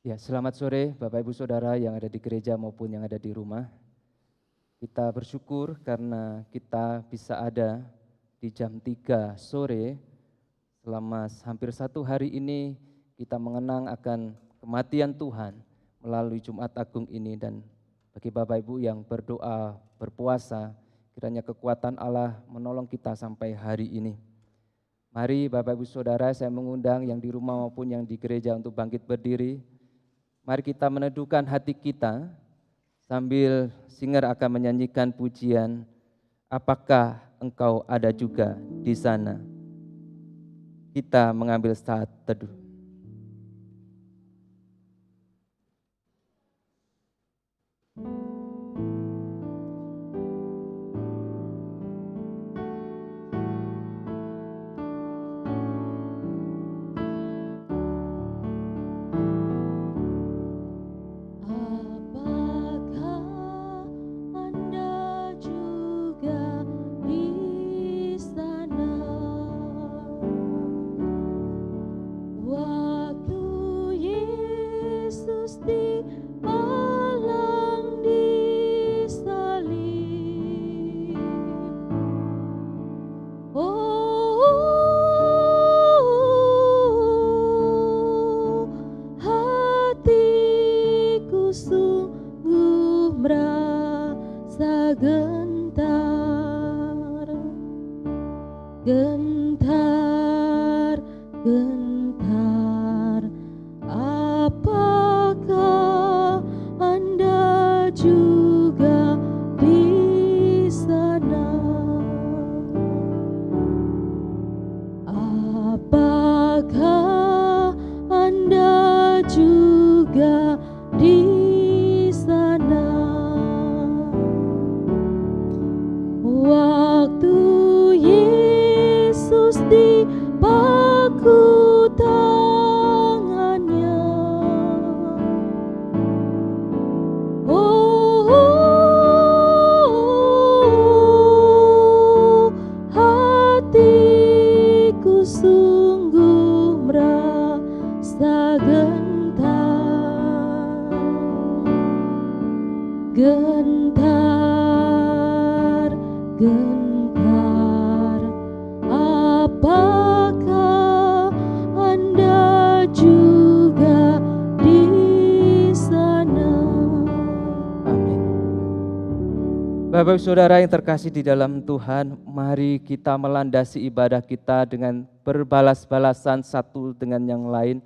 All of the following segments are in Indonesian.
Ya, selamat sore Bapak Ibu Saudara yang ada di gereja maupun yang ada di rumah. Kita bersyukur karena kita bisa ada di jam 3 sore. Selama hampir 1 hari ini kita mengenang akan kematian Tuhan melalui Jumat Agung ini. Dan bagi Bapak Ibu yang berdoa, berpuasa, kiranya kekuatan Allah menolong kita sampai hari ini. Mari Bapak Ibu Saudara, saya mengundang yang di rumah maupun yang di gereja untuk bangkit berdiri. Mari kita meneduhkan hati kita sambil singer akan menyanyikan pujian, apakah engkau ada juga di sana. Kita mengambil saat teduh. Bapak Ibu Saudara yang terkasih di dalam Tuhan, mari kita melandasi ibadah kita dengan berbalas-balasan satu dengan yang lain.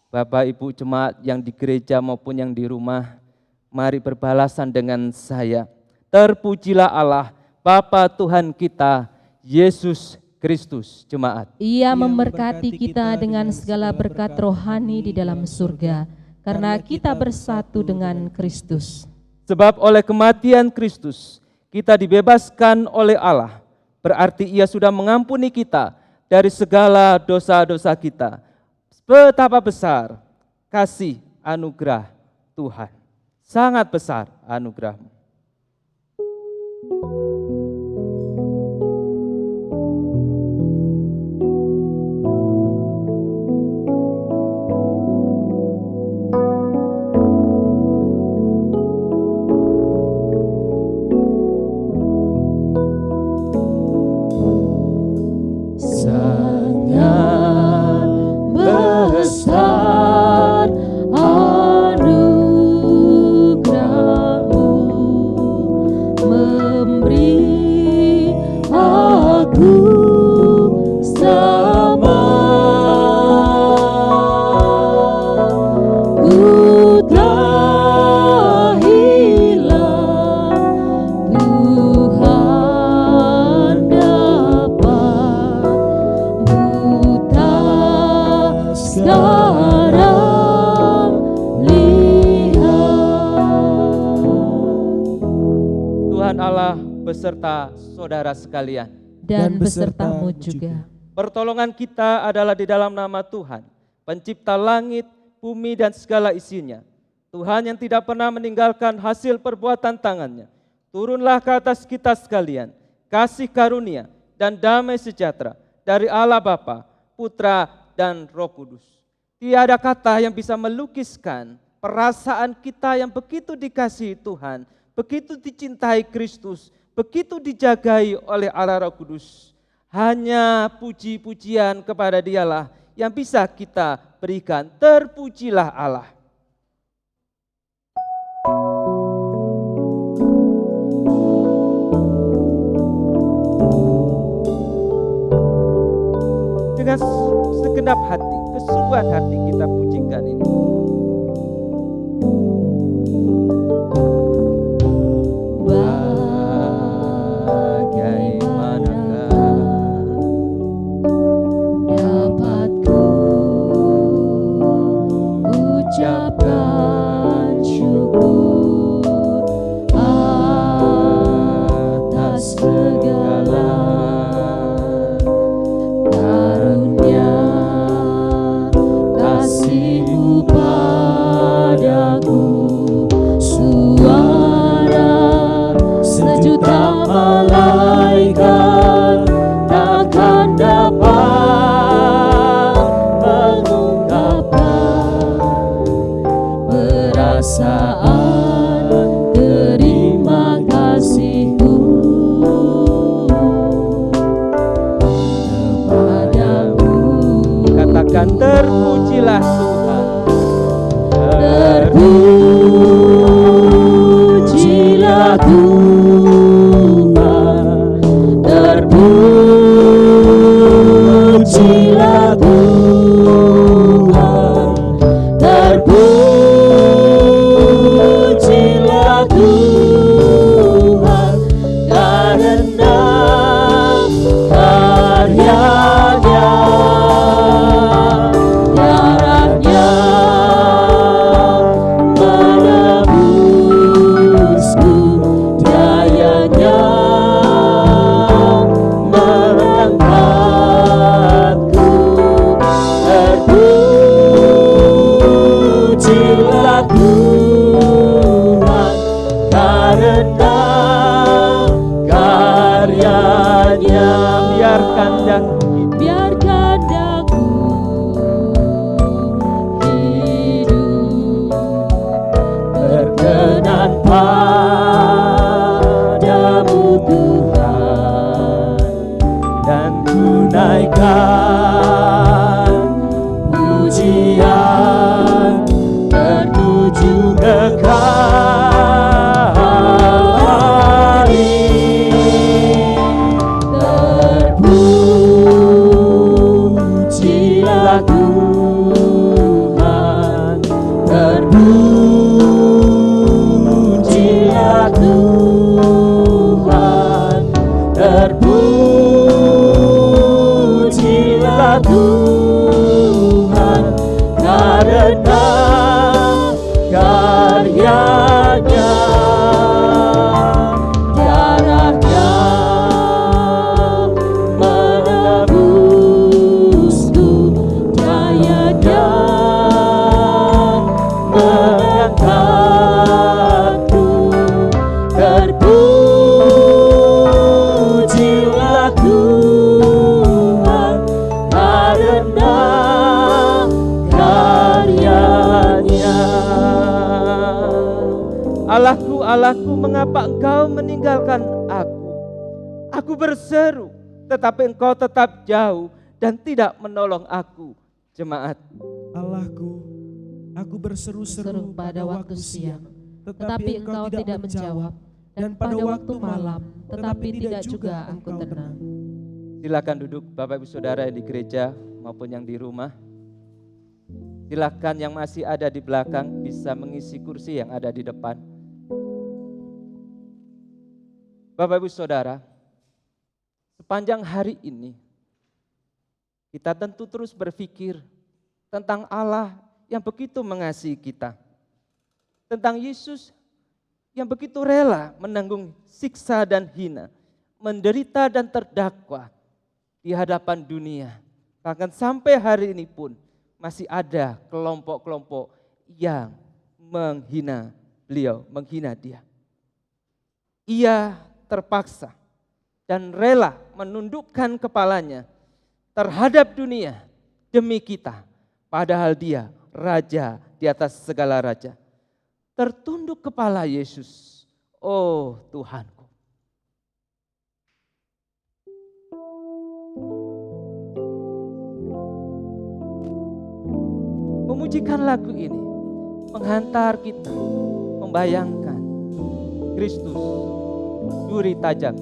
Bapak Ibu jemaat yang di gereja maupun yang di rumah, mari berbalasan dengan saya. Terpujilah Allah, Bapa Tuhan kita, Yesus Kristus. Jemaat, Ia memberkati kita dengan segala berkat rohani di dalam surga, karena kita bersatu dengan Kristus. Sebab oleh kematian Kristus, kita dibebaskan oleh Allah. Berarti Ia sudah mengampuni kita dari segala dosa-dosa kita. Betapa besar kasih anugerah Tuhan. Sangat besar anugerah-Mu. Beserta saudara sekalian dan besertamu juga. Pertolongan kita adalah di dalam nama Tuhan, pencipta langit, bumi dan segala isinya. Tuhan yang tidak pernah meninggalkan hasil perbuatan tangannya. Turunlah ke atas kita sekalian, kasih karunia dan damai sejahtera dari Allah Bapa, Putra dan Roh Kudus. Tiada kata yang bisa melukiskan perasaan kita yang begitu dikasihi Tuhan, begitu dicintai Kristus, begitu dijagai oleh Allah Roh Kudus. Hanya puji-pujian kepada Dialah yang bisa kita berikan. Terpujilah Allah. Dengan segenap hati, kesungguhan hati kita pujikan ini. Terpujilah Tuhan, terpujilah Tuhan, terpujilah Tuhan, terpujilah Tuhan, karena karya-Nya. Biarkan daku hidup berkenan padamu Tuhan, dan tunaikan pujian tertuju kekali. Terpujilah Tuhan, terpujilah Tuhan, terpujilah Tuhan, karena karya-Nya, darah-Nya menebusku, daya-Nya mengangkatku. Terpujilah Tuhan, karena karya-Nya. Allahku, Allahku, mengapa Engkau meninggalkan aku? Aku berseru, tetapi Engkau tetap jauh dan tidak menolong aku. Jemaat, Allahku, aku berseru-seru pada waktu siang, tetapi Engkau tidak menjawab, dan pada waktu malam, tetapi tidak juga Engkau tenang. silakan duduk Bapak Ibu Saudara yang di gereja maupun yang di rumah. Silakan yang masih ada di belakang bisa mengisi kursi yang ada di depan. Bapak Ibu Saudara, sepanjang hari ini kita tentu terus berpikir tentang Allah yang begitu mengasihi kita. Tentang Yesus yang begitu rela menanggung siksa dan hina, menderita dan terdakwa di hadapan dunia. Bahkan sampai hari ini pun masih ada kelompok-kelompok yang menghina beliau, menghina dia. Ia terpaksa dan rela menundukkan kepalanya terhadap dunia demi kita. padahal Dia Raja di atas segala raja. Tertunduk kepala Yesus, oh Tuhanku. Memujikan lagu ini menghantar kita membayangkan Kristus, duri tajam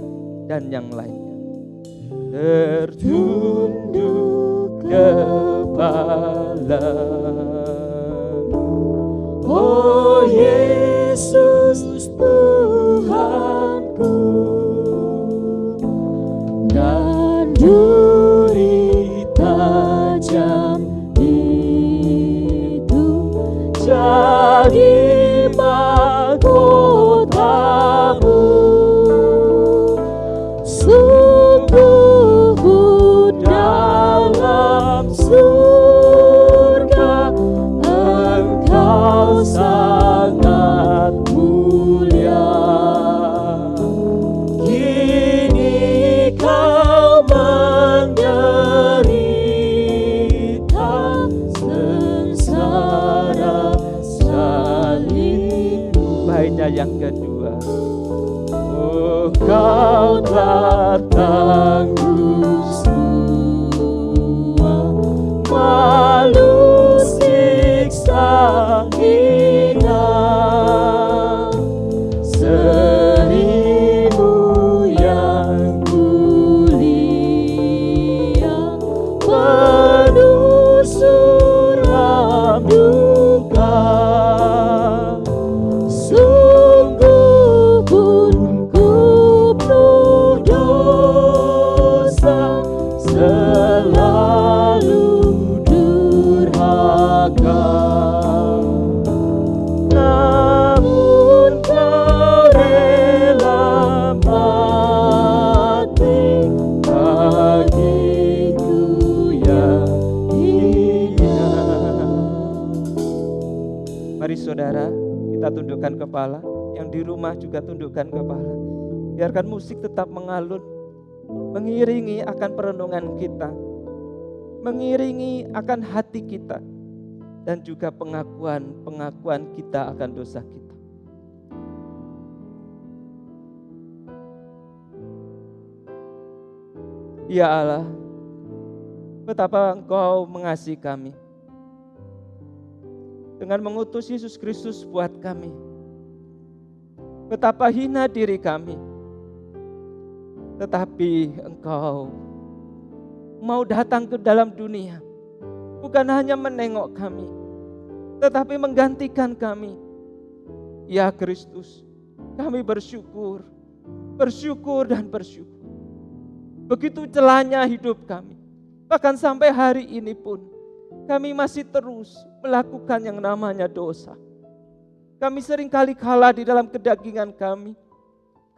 dan yang lainnya. Tertunduk kepala, Oh Yesus Tuhanku, dan duri tajam itu jadi mahkotamu. Sungguh pun dalam surga Engkau sangat mulia. Kini kau menderita sengsara salibmu. baiknya yang kedua. Oh, kau telah tanggung semua malu siksa hina. 1000 yang mulia penuh suram duka. Sungguh pun ku penuh dosa, selalu durhaka. Namun kau rela mati bagiku yang hina. Mari saudara, kita tundukkan kepala. Yang di rumah juga tundukkan kepala. Biarkan musik tetap mengalun, mengiringi akan perenungan kita, mengiringi akan hati kita, dan juga pengakuan kita akan dosa kita. Ya Allah, betapa Engkau mengasihi kami dengan mengutus Yesus Kristus buat kami. Betapa hina diri kami, tetapi Engkau mau datang ke dalam dunia, bukan hanya menengok kami, tetapi menggantikan kami. Ya Kristus, kami bersyukur dan bersyukur. Begitu celahnya hidup kami, bahkan sampai hari ini pun kami masih terus melakukan yang namanya dosa. Kami seringkali kalah di dalam kedagingan kami,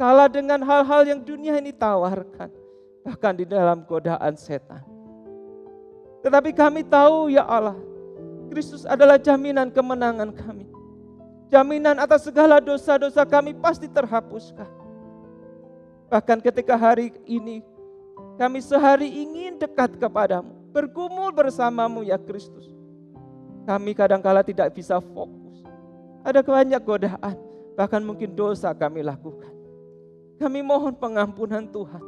kalah dengan hal-hal yang dunia ini tawarkan, bahkan di dalam godaan setan. Tetapi kami tahu ya Allah, Kristus adalah jaminan kemenangan kami. Jaminan atas segala dosa-dosa kami pasti terhapuskan. Bahkan ketika hari ini kami sehari ingin dekat kepadamu, bergumul bersamamu ya Kristus. Kami kadangkala tidak bisa fokus. Ada banyak godaan, bahkan mungkin dosa kami lakukan. Kami mohon pengampunan Tuhan.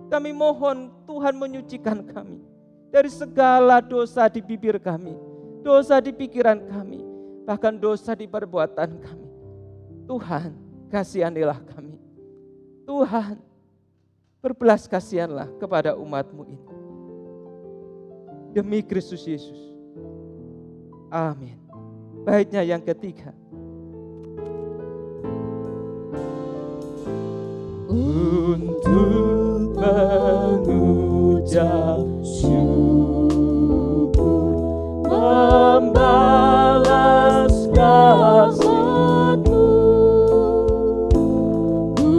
Kami mohon Tuhan menyucikan kami dari segala dosa di bibir kami, dosa di pikiran kami, bahkan dosa di perbuatan kami. Tuhan, kasihanilah kami. Tuhan, berbelas kasihanlah kepada umat-Mu ini. Demi Kristus Yesus. Amin. Baiknya yang ketiga. Untuk mengucap syukur, membalas kasih-Mu, ku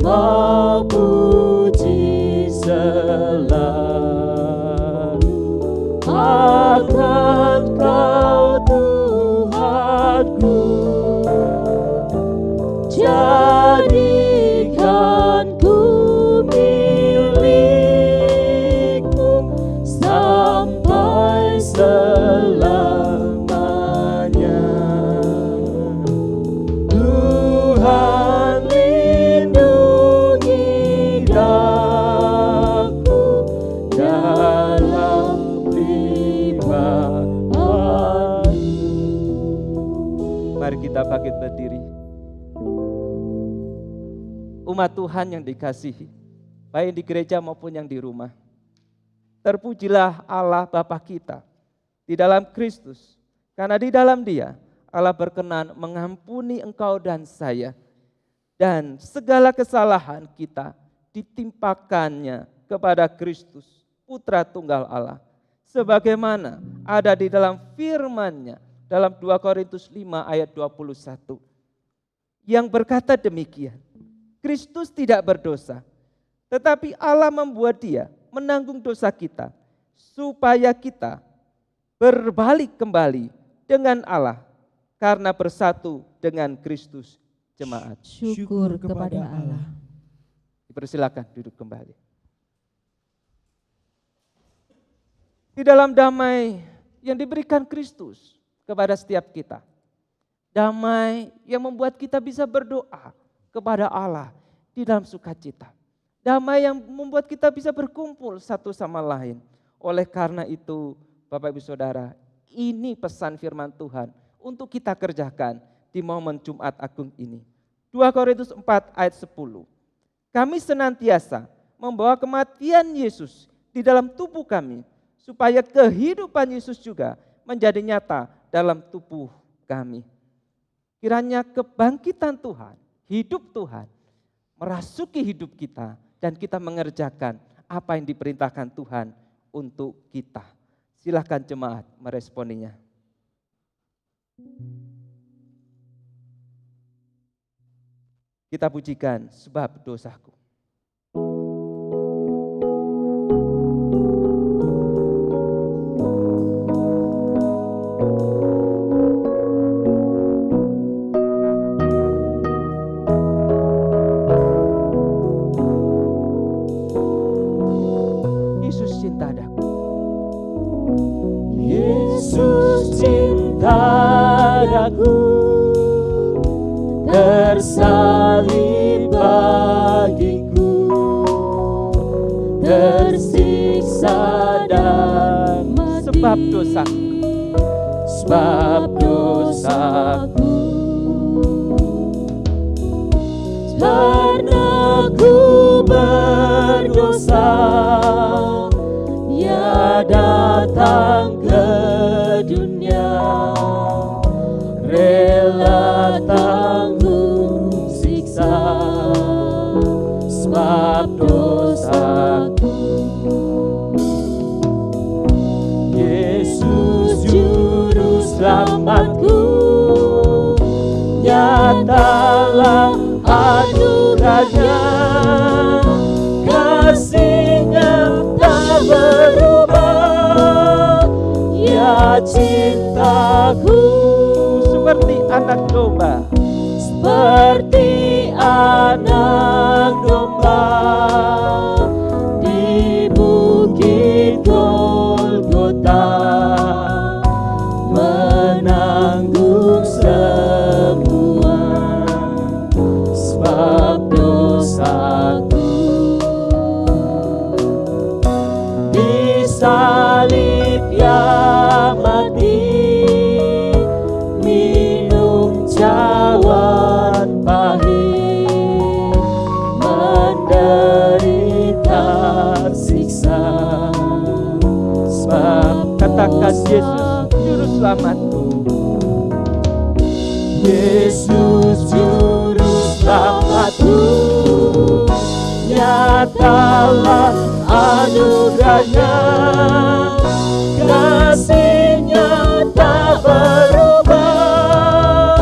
mau puji selalu akan Kau Tuhanku. Jadikan ku milik-Mu sampai selesai umat Tuhan yang dikasihi, baik di gereja maupun yang di rumah. Terpujilah Allah Bapa kita di dalam Kristus, karena di dalam Dia Allah berkenan mengampuni engkau dan saya, dan segala kesalahan kita ditimpakannya kepada Kristus, Putra Tunggal Allah, sebagaimana ada di dalam firman-Nya dalam 2 Korintus 5 ayat 21, yang berkata demikian, Kristus tidak berdosa, tetapi Allah membuat Dia menanggung dosa kita, supaya kita berbalik kembali dengan Allah karena bersatu dengan Kristus jemaat. Syukur kepada Allah. Dipersilakan duduk kembali. Di dalam damai yang diberikan Kristus kepada setiap kita, damai yang membuat kita bisa berdoa kepada Allah di dalam sukacita, damai yang membuat kita bisa berkumpul satu sama lain. Oleh karena itu, Bapak Ibu Saudara, ini pesan firman Tuhan untuk kita kerjakan di momen Jumat Agung ini. 2 Korintus 4 ayat 10. Kami senantiasa membawa kematian Yesus di dalam tubuh kami, supaya kehidupan Yesus juga menjadi nyata dalam tubuh kami. Kiranya kebangkitan Tuhan, hidup Tuhan, merasuki hidup kita, dan kita mengerjakan apa yang diperintahkan Tuhan untuk kita. Silakan jemaat meresponinya. Kita pujikan sebab dosaku. Yesus cinta daku. Yesus cinta daku, tersalib bagiku, tersiksa dan mati, Sebab dosaku. sebab dosaku. Karena ku berdosa, Ia datang ke dunia, rela tanggung siksa, sebab dosaku. Yesus juru selamatku, nyatalah anugerahnya, kasih-Nya tak berubah, Ia cintaku Seperti anak domba, seperti anak domba di bukit Golgota, menanggung semua sebab dosaku. Disalib Ia mati, minum cawan pahit, menderita siksa, sebab katakan Yesus juru selamatku. Yesus juru selamatku, nyatalah anugerahnya, kasih-Nya tak berubah,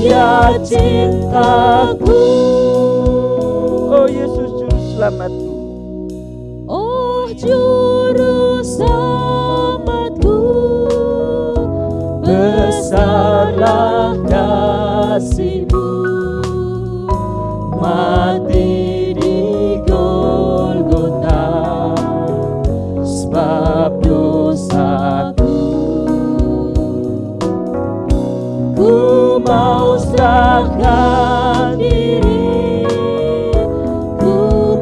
Ia cintaku. Oh Yesus juru selamatku. Oh juru selamatku, besarlah kasih-Mu, mati di Golgota, sebab dosaku. Ku mau serahkan diri, ku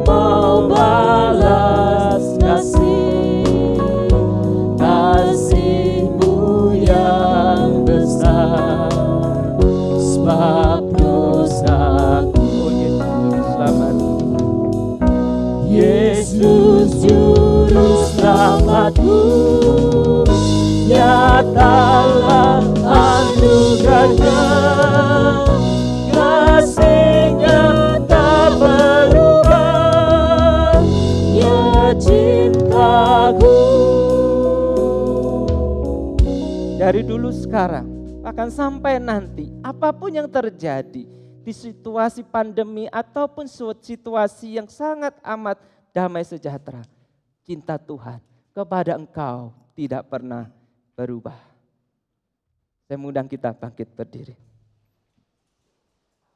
mau balas kasih, kasih-Mu yang besar, sebab dosaku. Oh Yesus juru selamat. umatmu, nyatalah anugerahnya, kasih-Nya tak berubah, ya cintaku. Dari dulu sekarang, bahkan sampai nanti, apapun yang terjadi di situasi pandemi ataupun situasi yang sangat amat damai sejahtera, cinta Tuhan kepada engkau tidak pernah berubah. Saya mengundang kita bangkit berdiri.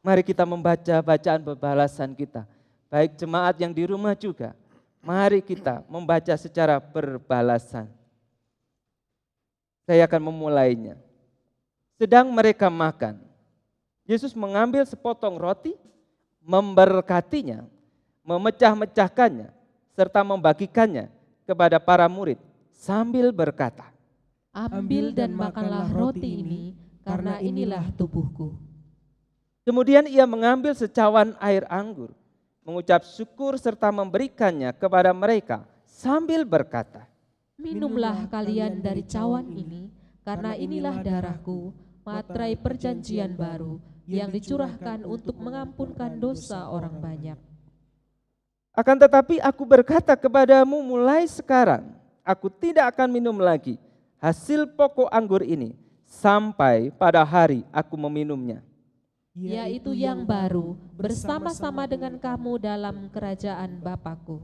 Mari kita membaca bacaan pembalasan kita, baik jemaat yang di rumah juga. Mari kita membaca secara berbalasan. Saya akan memulainya. Sedang mereka makan, Yesus mengambil sepotong roti, memberkatinya, memecah-mecahkannya, serta membagikannya kepada para murid sambil berkata, Ambil dan makanlah roti ini, karena inilah tubuhku. Kemudian ia mengambil secawan air anggur, mengucap syukur serta memberikannya kepada mereka sambil berkata, Minumlah kalian dari cawan ini, karena inilah darahku, materai perjanjian baru, yang dicurahkan untuk mengampunkan dosa orang banyak. Akan tetapi aku berkata kepadamu mulai sekarang, aku tidak akan minum lagi hasil pokok anggur ini, sampai pada hari aku meminumnya. Yaitu yang baru, bersama-sama dengan kamu dalam kerajaan Bapakku.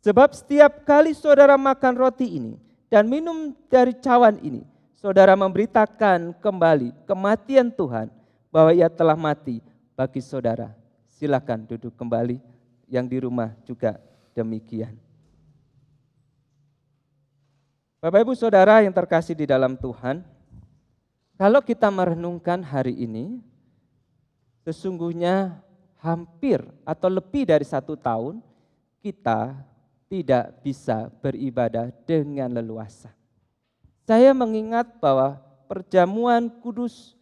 Sebab setiap kali saudara makan roti ini dan minum dari cawan ini, saudara memberitakan kembali kematian Tuhan, bahwa ia telah mati bagi saudara. Silakan duduk kembali, yang di rumah juga demikian. Bapak Ibu Saudara yang terkasih di dalam Tuhan, kalau kita merenungkan hari ini, sesungguhnya hampir atau lebih dari 1 tahun kita tidak bisa beribadah dengan leluasa. Saya mengingat bahwa perjamuan kudus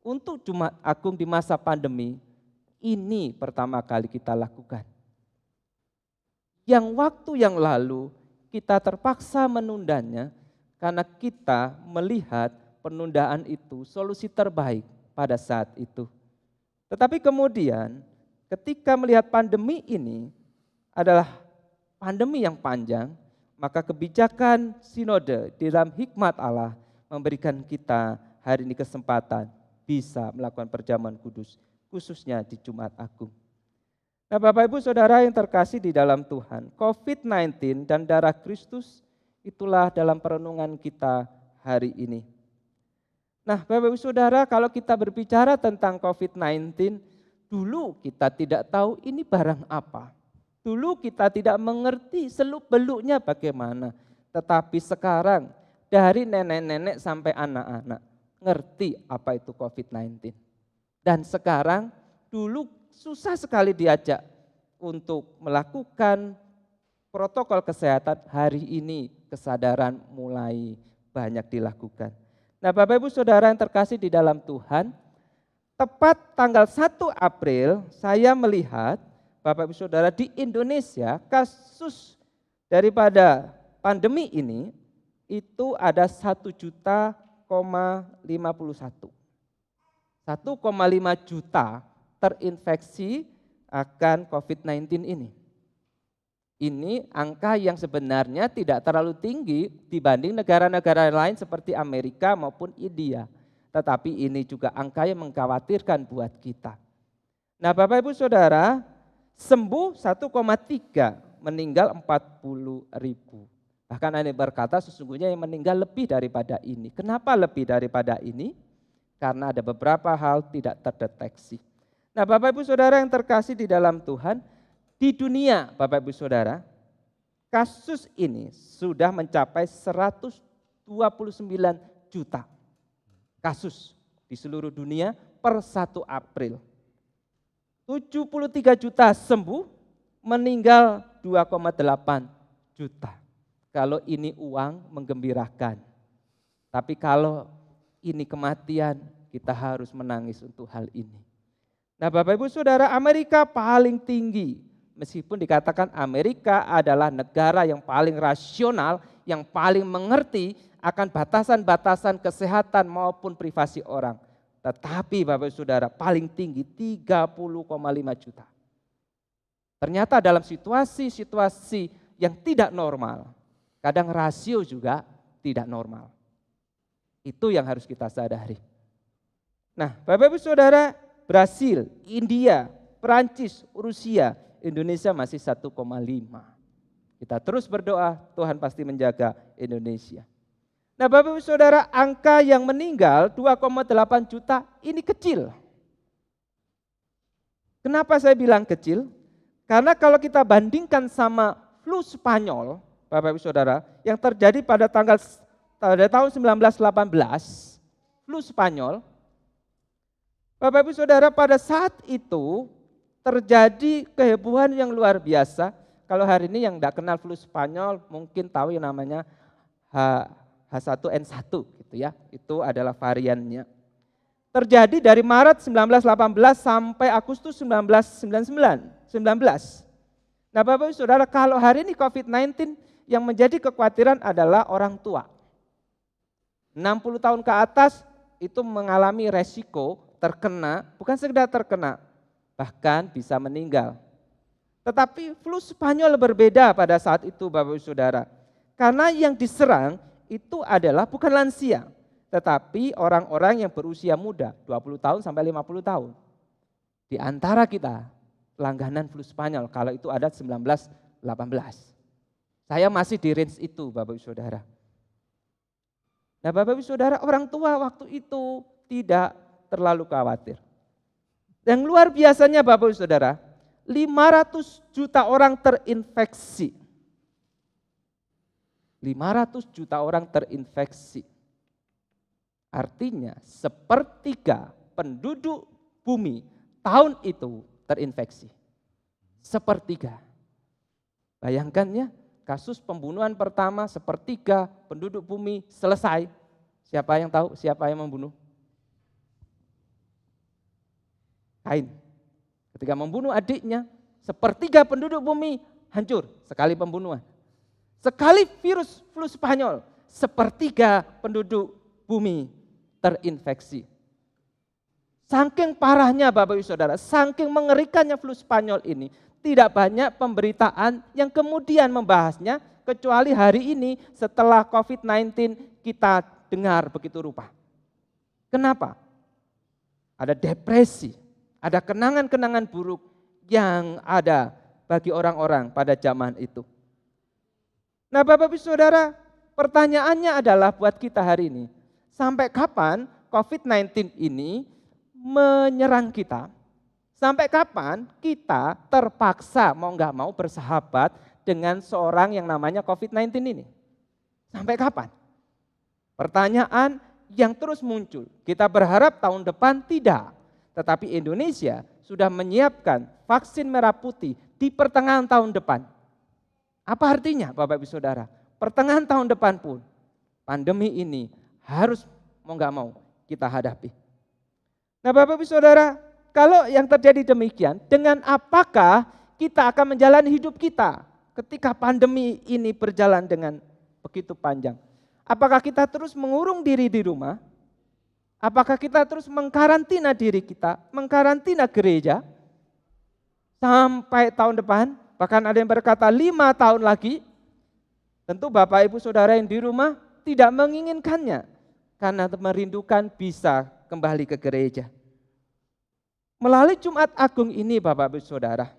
untuk Jumat Agung di masa pandemi ini pertama kali kita lakukan. Yang waktu yang lalu kita terpaksa menundanya karena kita melihat penundaan itu solusi terbaik pada saat itu. Tetapi kemudian ketika melihat pandemi ini adalah pandemi yang panjang, maka kebijakan sinode di dalam hikmat Allah memberikan kita hari ini kesempatan bisa melakukan perjamuan kudus, khususnya di Jumat Agung. Nah Bapak Ibu Saudara yang terkasih di dalam Tuhan, COVID-19 dan darah Kristus itulah dalam perenungan kita hari ini. Nah Bapak Ibu Saudara, kalau kita berbicara tentang COVID-19, dulu kita tidak tahu ini barang apa. Dulu kita tidak mengerti seluk-beluknya bagaimana, tetapi sekarang dari nenek-nenek sampai anak-anak ngerti apa itu COVID-19. Dan sekarang dulu susah sekali diajak untuk melakukan protokol kesehatan, hari ini kesadaran mulai banyak dilakukan. Nah Bapak Ibu Saudara yang terkasih di dalam Tuhan, tepat tanggal 1 April saya melihat Bapak Ibu Saudara di Indonesia kasus daripada pandemi ini itu ada 1,51 juta. 1,5 juta terinfeksi akan COVID-19 ini. Ini angka yang sebenarnya tidak terlalu tinggi dibanding negara-negara lain seperti Amerika maupun India. Tetapi ini juga angka yang mengkhawatirkan buat kita. Nah Bapak Ibu Saudara, sembuh 1,3, meninggal 40.000. Bahkan ada yang berkata sesungguhnya yang meninggal lebih daripada ini. Kenapa lebih daripada ini? Karena ada beberapa hal tidak terdeteksi. Nah Bapak Ibu Saudara yang terkasih di dalam Tuhan, di dunia Bapak Ibu Saudara, kasus ini sudah mencapai 129 juta kasus di seluruh dunia per 1 April. 73 juta sembuh, meninggal 2,8 juta. Kalau ini uang menggembirakan. Tapi kalau ini kematian, kita harus menangis untuk hal ini. Nah Bapak Ibu Saudara, Amerika paling tinggi Meskipun dikatakan Amerika adalah negara yang paling rasional, yang paling mengerti akan batasan-batasan kesehatan maupun privasi orang. Tetapi Bapak Saudara, paling tinggi 30,5 juta. Ternyata dalam situasi-situasi yang tidak normal, kadang rasio juga tidak normal. Itu yang harus kita sadari. Nah, Bapak Ibu Saudara, Brasil, India, Perancis, Rusia, Indonesia masih 1,5. Kita terus berdoa, Tuhan pasti menjaga Indonesia. Nah, Bapak Ibu Saudara, angka yang meninggal 2,8 juta ini kecil. Kenapa saya bilang kecil? Karena kalau kita bandingkan sama flu Spanyol, Bapak Ibu Saudara, yang terjadi pada tahun 1918, flu Spanyol, Bapak Ibu Saudara, pada saat itu terjadi kehebohan yang luar biasa. Kalau hari ini yang tidak kenal flu Spanyol mungkin tahu yang namanya H1N1 gitu ya. Itu adalah variannya. Terjadi dari Maret 1918 sampai Agustus 1919. Nah, Bapak Ibu Saudara, kalau hari ini COVID-19 yang menjadi kekhawatiran adalah orang tua. 60 tahun ke atas itu mengalami resiko terkena, bukan sekedar terkena, bahkan bisa meninggal. Tetapi flu Spanyol berbeda pada saat itu Bapak Ibu Saudara. Karena yang diserang itu adalah bukan lansia, tetapi orang-orang yang berusia muda, 20 tahun sampai 50 tahun. Di antara kita, langganan flu Spanyol, kalau itu ada 1918. Saya masih di range itu Bapak Ibu Saudara. Nah Bapak Ibu Saudara, orang tua waktu itu tidak terlalu khawatir. Yang luar biasanya Bapak Ibu Saudara, 500 juta orang terinfeksi. 500 juta orang terinfeksi. Artinya sepertiga penduduk bumi tahun itu terinfeksi. Sepertiga. Bayangkan ya, kasus pembunuhan pertama sepertiga penduduk bumi selesai. Siapa yang tahu siapa yang membunuh? Kain. Ketika membunuh adiknya, sepertiga penduduk bumi hancur sekali pembunuhan. Sekali virus flu Spanyol, sepertiga penduduk bumi terinfeksi. Saking parahnya Bapak Ibu Saudara, saking mengerikannya flu Spanyol ini, tidak banyak pemberitaan yang kemudian membahasnya, kecuali hari ini setelah COVID-19 kita dengar begitu rupa. Kenapa? Ada depresi, ada kenangan-kenangan buruk yang ada bagi orang-orang pada zaman itu. Nah Bapak Ibu Saudara, pertanyaannya adalah buat kita hari ini, sampai kapan COVID-19 ini menyerang kita? Sampai kapan kita terpaksa mau nggak mau bersahabat dengan seorang yang namanya COVID-19 ini? Sampai kapan? Pertanyaan yang terus muncul. Kita berharap tahun depan tidak, tetapi Indonesia sudah menyiapkan vaksin merah putih di pertengahan tahun depan. Apa artinya Bapak Ibu Saudara? Pertengahan tahun depan pun pandemi ini harus mau nggak mau kita hadapi. Nah Bapak Ibu Saudara, kalau yang terjadi demikian, dengan apakah kita akan menjalani hidup kita ketika pandemi ini berjalan dengan begitu panjang? Apakah kita terus mengurung diri di rumah? Apakah kita terus mengkarantina diri kita, mengkarantina gereja sampai tahun depan? Bahkan ada yang berkata 5 tahun lagi. Tentu Bapak Ibu Saudara yang di rumah tidak menginginkannya karena merindukan bisa kembali ke gereja. Melalui Jumat Agung ini Bapak Ibu Saudara,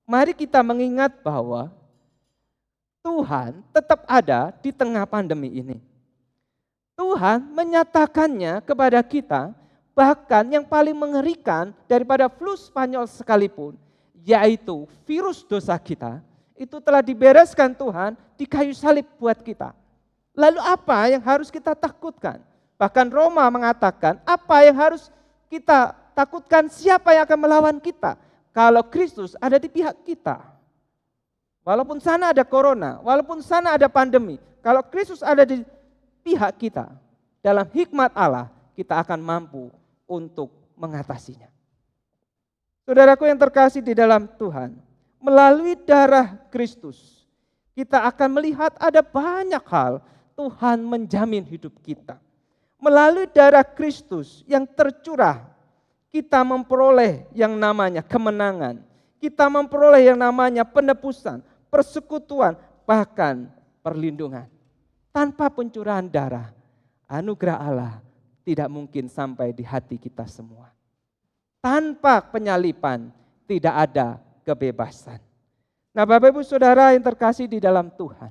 mari kita mengingat bahwa Tuhan tetap ada di tengah pandemi ini. Tuhan menyatakannya kepada kita, bahkan yang paling mengerikan daripada flu Spanyol sekalipun, yaitu virus dosa kita, itu telah dibereskan Tuhan di kayu salib buat kita. Lalu apa yang harus kita takutkan? Bahkan Roma mengatakan, apa yang harus kita takutkan, siapa yang akan melawan kita? Kalau Kristus ada di pihak kita. Walaupun sana ada corona, walaupun sana ada pandemi, kalau Kristus ada di pihak kita, dalam hikmat Allah, kita akan mampu untuk mengatasinya. Saudaraku yang terkasih di dalam Tuhan, melalui darah Kristus, kita akan melihat ada banyak hal Tuhan menjamin hidup kita. Melalui darah Kristus yang tercurah, kita memperoleh yang namanya kemenangan. Kita memperoleh yang namanya penebusan, persekutuan, bahkan perlindungan. Tanpa pencurahan darah, anugerah Allah tidak mungkin sampai di hati kita semua. Tanpa penyalipan, tidak ada kebebasan. Nah, Bapak Ibu Saudara yang terkasih di dalam Tuhan.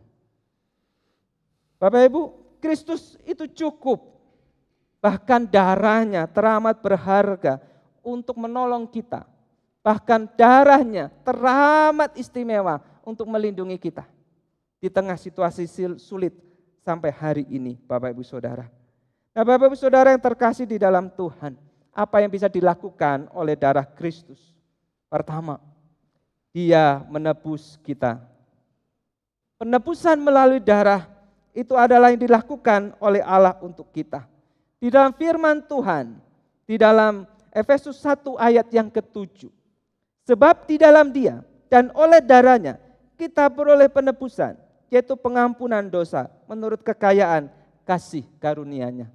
Bapak Ibu, Kristus itu cukup. Bahkan darahnya teramat berharga untuk menolong kita. Bahkan darahnya teramat istimewa untuk melindungi kita. Di tengah situasi sulit sampai hari ini, Bapak Ibu Saudara. Nah, Bapak Ibu Saudara yang terkasih di dalam Tuhan. Apa yang bisa dilakukan oleh darah Kristus? Pertama, Dia menebus kita. Penebusan melalui darah itu adalah yang dilakukan oleh Allah untuk kita. Di dalam firman Tuhan, di dalam Efesus 1 ayat yang ke-7. Sebab di dalam Dia dan oleh darahnya kita beroleh penebusan, yaitu pengampunan dosa menurut kekayaan kasih karunia-Nya.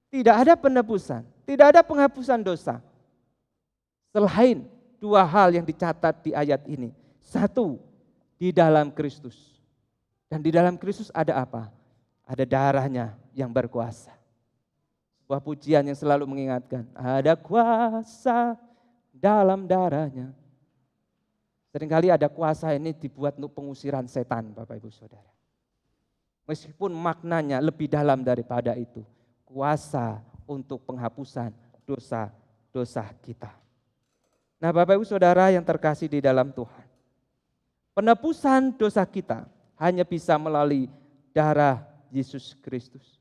Tidak ada penebusan, tidak ada penghapusan dosa selain dua hal yang dicatat di ayat ini. Satu, di dalam Kristus. Dan di dalam Kristus ada apa? Ada darahnya yang berkuasa. Sebuah pujian yang selalu mengingatkan, ada kuasa dalam darahnya. Seringkali ada kuasa ini dibuat untuk pengusiran setan, Bapak Ibu Saudara. Meskipun maknanya lebih dalam daripada itu. Kuasa untuk penghapusan dosa-dosa kita. Nah, Bapak Ibu Saudara yang terkasih di dalam Tuhan. Penebusan dosa kita hanya bisa melalui darah Yesus Kristus.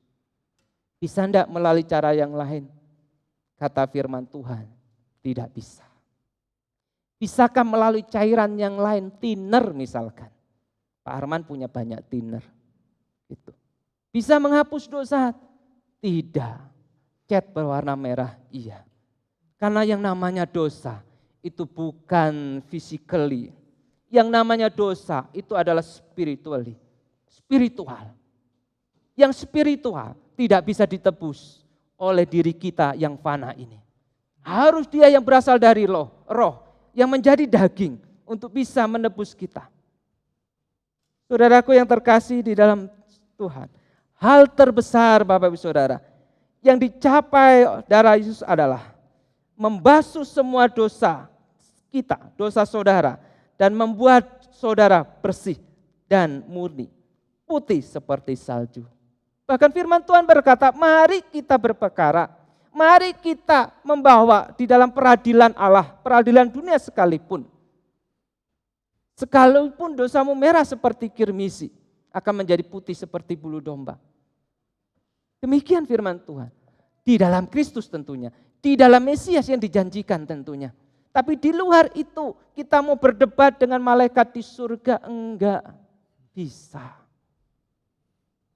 Bisa enggak melalui cara yang lain? Kata firman Tuhan, tidak bisa. Bisakah melalui cairan yang lain, thinner misalkan? Pak Arman punya banyak thinner. Gitu. Bisa menghapus dosa? Tidak. Cat berwarna merah, iya. Karena yang namanya dosa itu bukan physically. Yang namanya dosa itu adalah spiritual. Yang spiritual tidak bisa ditebus oleh diri kita yang fana ini. Harus Dia yang berasal dari roh yang menjadi daging untuk bisa menebus kita. Saudaraku yang terkasih di dalam Tuhan, hal terbesar Bapak Ibu Saudara yang dicapai darah Yesus adalah membasuh semua dosa kita, dosa saudara, dan membuat saudara bersih dan murni, putih seperti salju. Bahkan firman Tuhan berkata, mari kita berperkara, mari kita membawa di dalam peradilan Allah, peradilan dunia sekalipun. Sekalipun dosamu merah seperti kirmisi, akan menjadi putih seperti bulu domba. Demikian firman Tuhan. Di dalam Kristus tentunya, di dalam Mesias yang dijanjikan tentunya. Tapi di luar itu kita mau berdebat dengan malaikat di surga, enggak bisa.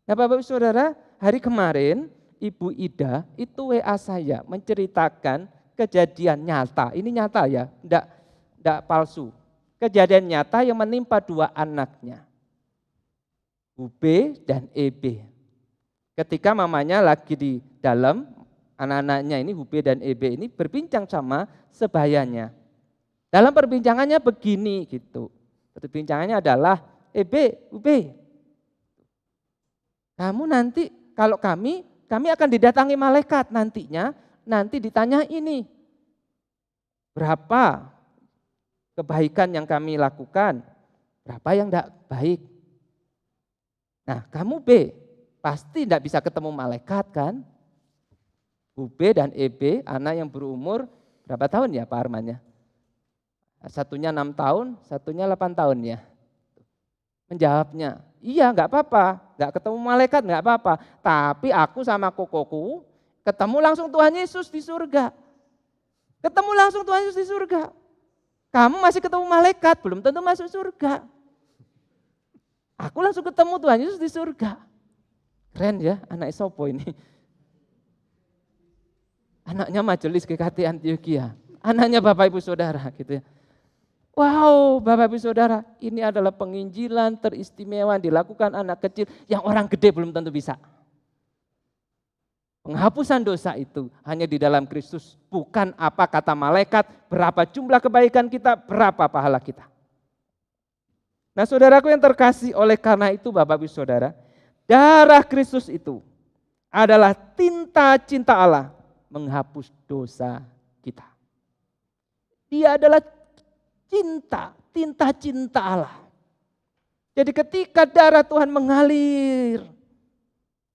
Nah, Bapak Ibu Saudara, hari kemarin Ibu Ida itu WA saya menceritakan kejadian nyata. Ini nyata ya, enggak palsu. Kejadian nyata yang menimpa dua anaknya, UB dan EB. Ketika mamanya lagi di dalam, anak-anaknya ini UB dan EB ini berbincang sama sebayanya. Dalam perbincangannya begini gitu. Perbincangannya adalah, EB, UB, kamu nanti kalau kami akan didatangi malaikat nantinya, nanti ditanya ini, berapa kebaikan yang kami lakukan, berapa yang tidak baik. Nah, kamu B, pasti tidak bisa ketemu malaikat kan? UB dan EB, anak yang berumur berapa tahun ya Pak Armannya? Satunya 6 tahun, satunya 8 tahun ya. Menjawabnya, iya enggak apa-apa, enggak ketemu malaikat enggak apa-apa. Tapi aku sama kokoku ketemu langsung Tuhan Yesus di surga. Ketemu langsung Tuhan Yesus di surga. Kamu masih ketemu malaikat, belum tentu masuk surga. Aku langsung ketemu Tuhan Yesus di surga. Keren ya, anak Sopo ini. Anaknya Majelis GKT Antioquia. Anaknya Bapak Ibu Saudara gitu ya. Wow, Bapak Ibu Saudara, ini adalah penginjilan teristimewa dilakukan anak kecil yang orang gede belum tentu bisa. Penghapusan dosa itu hanya di dalam Kristus, bukan apa kata malaikat, berapa jumlah kebaikan kita, berapa pahala kita. Nah saudaraku yang terkasih, oleh karena itu Bapak Ibu Saudara, darah Kristus itu adalah tinta cinta Allah menghapus dosa kita. Dia adalah tinta cinta Allah. Jadi ketika darah Tuhan mengalir,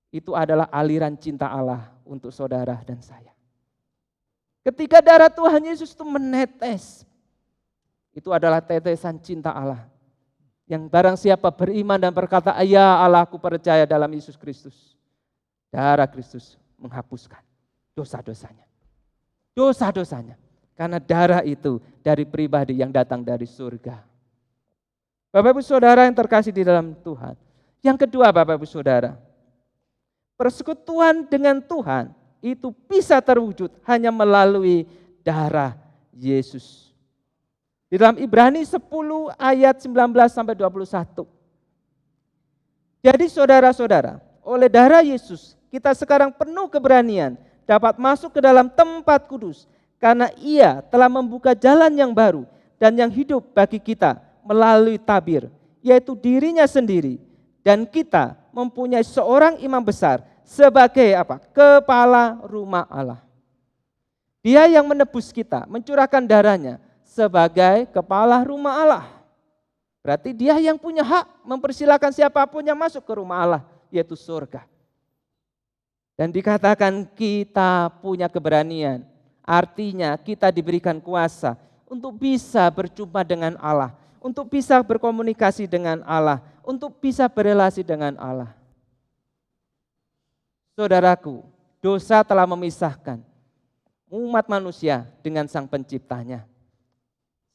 itu adalah aliran cinta Allah untuk saudara dan saya. Ketika darah Tuhan Yesus itu menetes, itu adalah tetesan cinta Allah. Yang barang siapa beriman dan berkata, ya Allah, aku percaya dalam Yesus Kristus. Darah Kristus menghapuskan dosa-dosanya. Dosa-dosanya. Karena darah itu dari pribadi yang datang dari surga. Bapak Ibu Saudara yang terkasih di dalam Tuhan. Yang kedua Bapak Ibu Saudara, persekutuan dengan Tuhan itu bisa terwujud hanya melalui darah Yesus. Di dalam Ibrani 10 ayat 19 sampai 21. Jadi saudara-saudara, oleh darah Yesus kita sekarang penuh keberanian dapat masuk ke dalam tempat kudus. Karena ia telah membuka jalan yang baru dan yang hidup bagi kita melalui tabir, yaitu dirinya sendiri. Dan kita mempunyai seorang imam besar sebagai apa? Kepala rumah Allah. Dia yang menebus kita, mencurahkan darahnya sebagai kepala rumah Allah. Berarti dia yang punya hak mempersilakan siapapun yang masuk ke rumah Allah, yaitu surga. Dan dikatakan kita punya keberanian. Artinya kita diberikan kuasa untuk bisa berjumpa dengan Allah, untuk bisa berkomunikasi dengan Allah, untuk bisa berelasi dengan Allah. Saudaraku, dosa telah memisahkan umat manusia dengan Sang Penciptanya.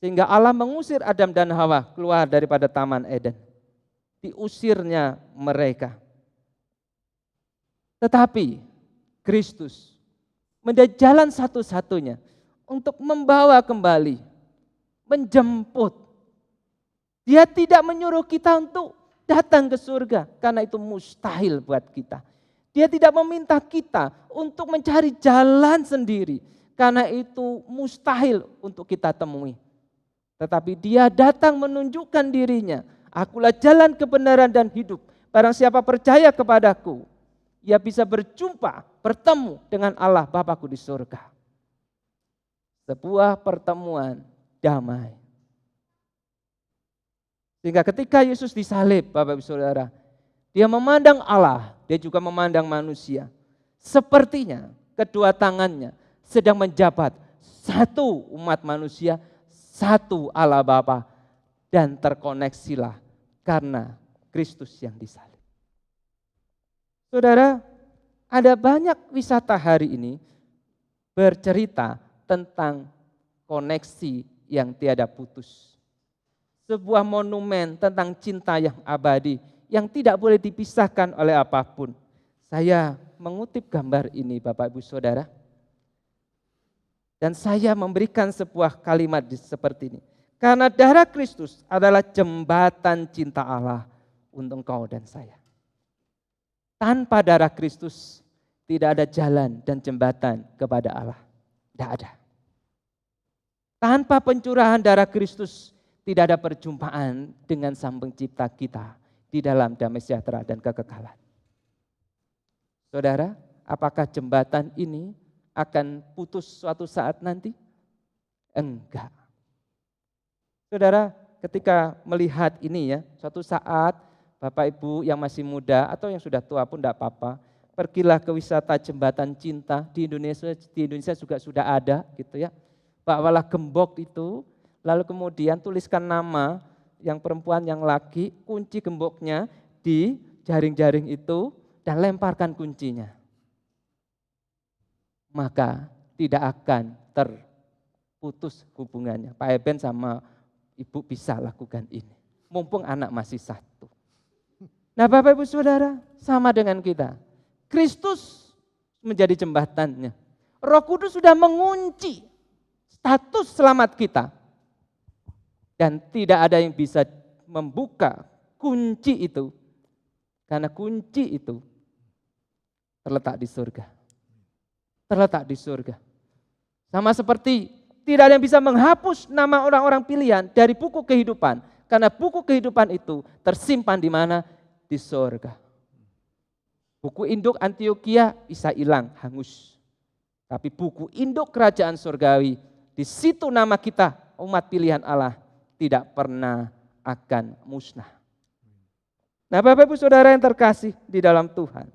Sehingga Allah mengusir Adam dan Hawa keluar daripada Taman Eden. Diusirnya mereka. Tetapi Kristus menjadi jalan satu-satunya untuk membawa kembali, menjemput. Dia tidak menyuruh kita untuk datang ke surga, karena itu mustahil buat kita. Dia tidak meminta kita untuk mencari jalan sendiri, karena itu mustahil untuk kita temui. Tetapi dia datang menunjukkan dirinya, akulah jalan kebenaran dan hidup. Barang siapa percaya kepadaku, ia bisa berjumpa, bertemu dengan Allah Bapakku di surga. Sebuah pertemuan damai. Sehingga ketika Yesus disalib, Bapak Ibu Saudara, dia memandang Allah, dia juga memandang manusia. Sepertinya kedua tangannya sedang menjabat satu umat manusia, satu Allah Bapa, dan terkoneksilah karena Kristus yang disalib. Saudara, ada banyak wisata hari ini bercerita tentang koneksi yang tiada putus. Sebuah monumen tentang cinta yang abadi, yang tidak boleh dipisahkan oleh apapun. Saya mengutip gambar ini Bapak Ibu Saudara. Dan saya memberikan sebuah kalimat seperti ini. Karena darah Kristus adalah jembatan cinta Allah untuk engkau dan saya. Tanpa darah Kristus tidak ada jalan dan jembatan kepada Allah. Tidak ada. Tanpa pencurahan darah Kristus tidak ada perjumpaan dengan Sang Pencipta kita di dalam damai sejahtera dan kekekalan. Saudara, apakah jembatan ini akan putus suatu saat nanti? Enggak. Saudara, ketika melihat ini ya, suatu saat Bapak Ibu yang masih muda atau yang sudah tua pun tidak apa-apa, pergilah ke wisata jembatan cinta di Indonesia juga sudah ada gitu ya. Bawalah gembok itu, lalu kemudian tuliskan nama yang perempuan yang laki, kunci gemboknya di jaring-jaring itu dan lemparkan kuncinya. Maka tidak akan terputus hubungannya. Pak Eben sama Ibu bisa lakukan ini. Mumpung anak masih satu. Nah Bapak Ibu Saudara, sama dengan kita. Kristus menjadi jembatannya. Roh Kudus sudah mengunci status selamat kita. Dan tidak ada yang bisa membuka kunci itu. Karena kunci itu terletak di surga. Terletak di surga. Sama seperti tidak ada yang bisa menghapus nama orang-orang pilihan dari buku kehidupan. Karena buku kehidupan itu tersimpan di mana? Di surga. Buku induk Antioquia bisa hilang, hangus. Tapi buku induk kerajaan surgawi, di situ nama kita, umat pilihan Allah, tidak pernah akan musnah. Nah, Bapak Ibu Saudara yang terkasih di dalam Tuhan,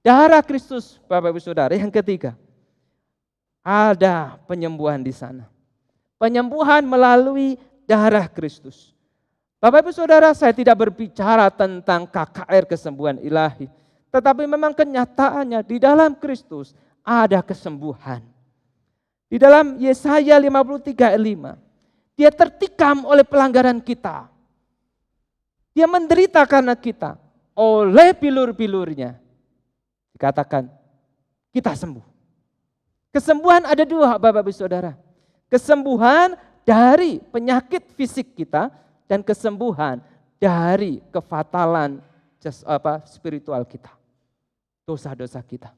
darah Kristus, Bapak Ibu Saudara, yang ketiga, ada penyembuhan di sana. Penyembuhan melalui darah Kristus. Bapak Ibu Saudara, saya tidak berbicara tentang KKR kesembuhan ilahi, tetapi memang kenyataannya di dalam Kristus ada kesembuhan. Di dalam Yesaya 53 ayat 5, dia tertikam oleh pelanggaran kita. Dia menderita karena kita. Oleh bilur-bilurnya dikatakan kita sembuh. Kesembuhan ada dua, Bapak Ibu Saudara. Kesembuhan dari penyakit fisik kita dan kesembuhan dari kefatalan spiritual kita. Dosa-dosa kita.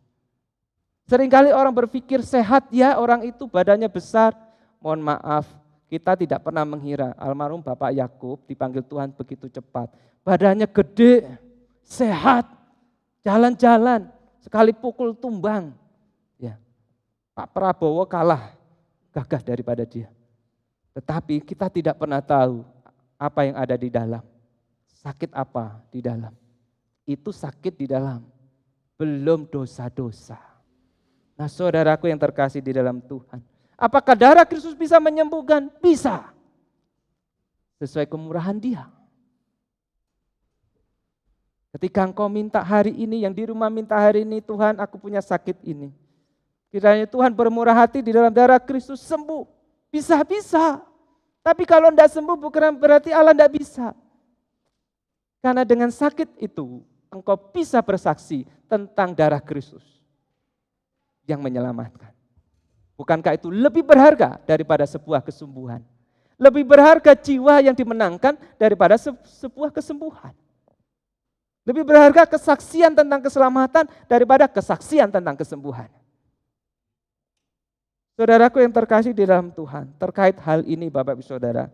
Seringkali orang berpikir sehat ya, orang itu badannya besar. Mohon maaf, kita tidak pernah mengira almarhum Bapak Yakub dipanggil Tuhan begitu cepat. Badannya gede, sehat, jalan-jalan, sekali pukul tumbang. Ya, Pak Prabowo kalah, gagah daripada dia. Tetapi kita tidak pernah tahu apa yang ada di dalam. Sakit apa di dalam. Itu sakit di dalam, belum dosa-dosa. Nah, saudaraku yang terkasih di dalam Tuhan, apakah darah Kristus bisa menyembuhkan? Bisa. Sesuai kemurahan Dia. Ketika engkau minta hari ini, yang di rumah minta hari ini, Tuhan aku punya sakit ini. Kiranya Tuhan bermurah hati di dalam darah Kristus sembuh. Bisa. Tapi kalau tidak sembuh bukan berarti Allah tidak bisa. Karena dengan sakit itu engkau bisa bersaksi tentang darah Kristus yang menyelamatkan. Bukankah itu lebih berharga daripada sebuah kesembuhan? Lebih berharga jiwa yang dimenangkan daripada sebuah kesembuhan. Lebih berharga kesaksian tentang keselamatan daripada kesaksian tentang kesembuhan. Saudaraku yang terkasih di dalam Tuhan, terkait hal ini Bapak Ibu Saudara,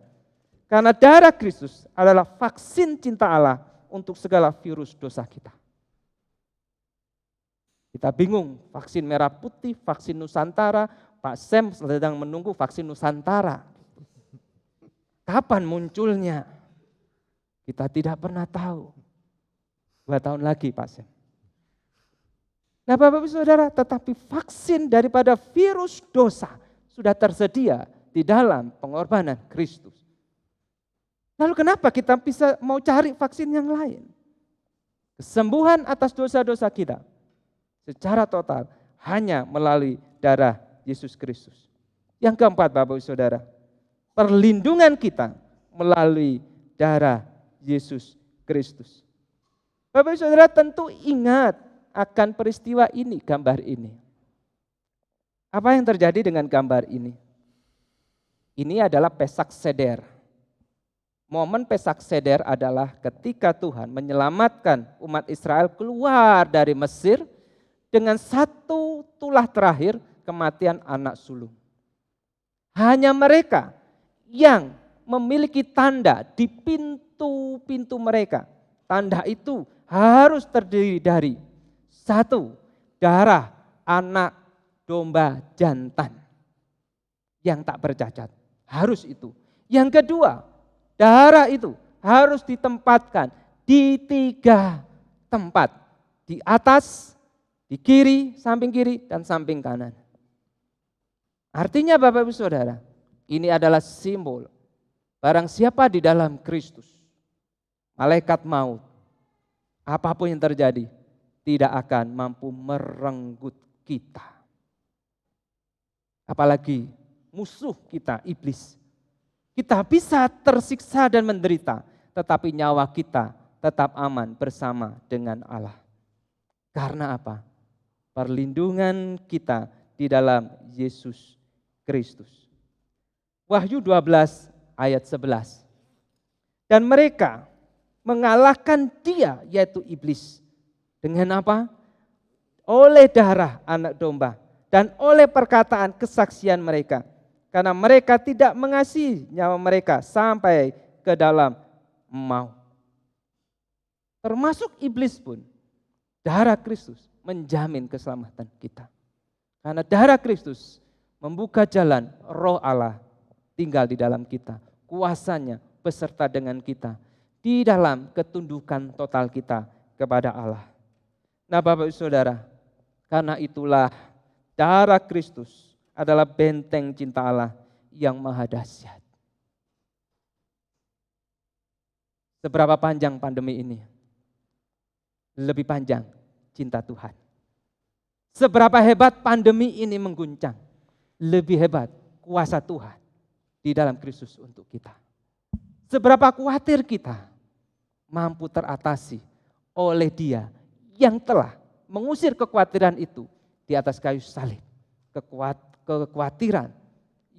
karena darah Kristus adalah vaksin cinta Allah untuk segala virus dosa kita. Kita bingung, vaksin merah putih, vaksin Nusantara, Pak Sam sedang menunggu vaksin Nusantara. Kapan munculnya? Kita tidak pernah tahu. 2 tahun lagi Pak Sam. Nah Bapak Ibu Saudara, tetapi vaksin daripada virus dosa sudah tersedia di dalam pengorbanan Kristus. Lalu kenapa kita bisa mau cari vaksin yang lain? Kesembuhan atas dosa-dosa kita secara total hanya melalui darah Yesus Kristus. Yang keempat Bapak Ibu Saudara, perlindungan kita melalui darah Yesus Kristus. Bapak Ibu Saudara tentu ingat akan peristiwa ini, gambar ini. Apa yang terjadi dengan gambar ini? Ini adalah Pesak Seder. Momen Pesak Seder adalah ketika Tuhan menyelamatkan umat Israel keluar dari Mesir dengan satu tulah terakhir, kematian anak sulung. Hanya mereka yang memiliki tanda di pintu-pintu mereka. Tanda itu harus terdiri dari 1, darah anak domba jantan yang tak bercacat. Harus itu. Yang kedua, darah itu harus ditempatkan di 3 tempat. Di atas, di kiri, samping kiri, dan samping kanan. Artinya Bapak Ibu Saudara, ini adalah simbol barang siapa di dalam Kristus, malaikat maut, apapun yang terjadi, tidak akan mampu merenggut kita. Apalagi musuh kita, iblis. Kita bisa tersiksa dan menderita, tetapi nyawa kita tetap aman bersama dengan Allah. Karena apa? Perlindungan kita di dalam Yesus Kristus. Wahyu 12 ayat 11. Dan mereka mengalahkan dia, yaitu iblis. Dengan apa? Oleh darah anak domba dan oleh perkataan kesaksian mereka. Karena mereka tidak mengasihi nyawa mereka sampai ke dalam maut. Termasuk iblis pun, darah Kristus menjamin keselamatan kita. Karena darah Kristus membuka jalan Roh Allah tinggal di dalam kita. Kuasanya beserta dengan kita di dalam ketundukan total kita kepada Allah. Nah Bapak Ibu Saudara, karena itulah darah Kristus adalah benteng cinta Allah yang maha dahsyat. Seberapa panjang pandemi ini? Lebih panjang cinta Tuhan. Seberapa hebat pandemi ini mengguncang? Lebih hebat kuasa Tuhan di dalam Kristus untuk kita. Seberapa khawatir kita mampu teratasi oleh Dia yang telah mengusir kekhawatiran itu di atas kayu salib. Kekhawatiran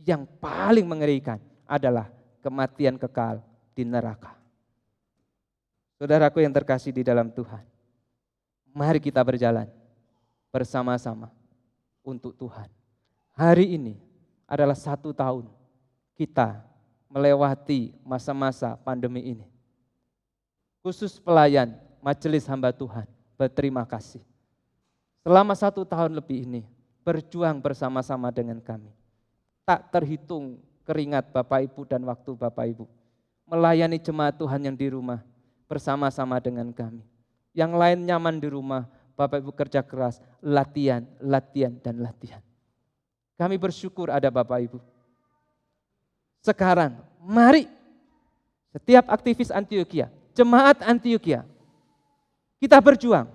yang paling mengerikan adalah kematian kekal di neraka. Saudaraku yang terkasih di dalam Tuhan, mari kita berjalan bersama-sama untuk Tuhan. Hari ini adalah 1 tahun kita melewati masa-masa pandemi ini. Khusus pelayan Majelis Hamba Tuhan, berterima kasih. Selama 1 tahun lebih ini, berjuang bersama-sama dengan kami. Tak terhitung keringat Bapak Ibu dan waktu Bapak Ibu. Melayani jemaat Tuhan yang di rumah bersama-sama dengan kami. Yang lain nyaman di rumah, Bapak Ibu kerja keras, latihan, dan latihan. Kami bersyukur ada Bapak Ibu. Sekarang, mari setiap aktivis Antioquia, jemaat Antioquia, kita berjuang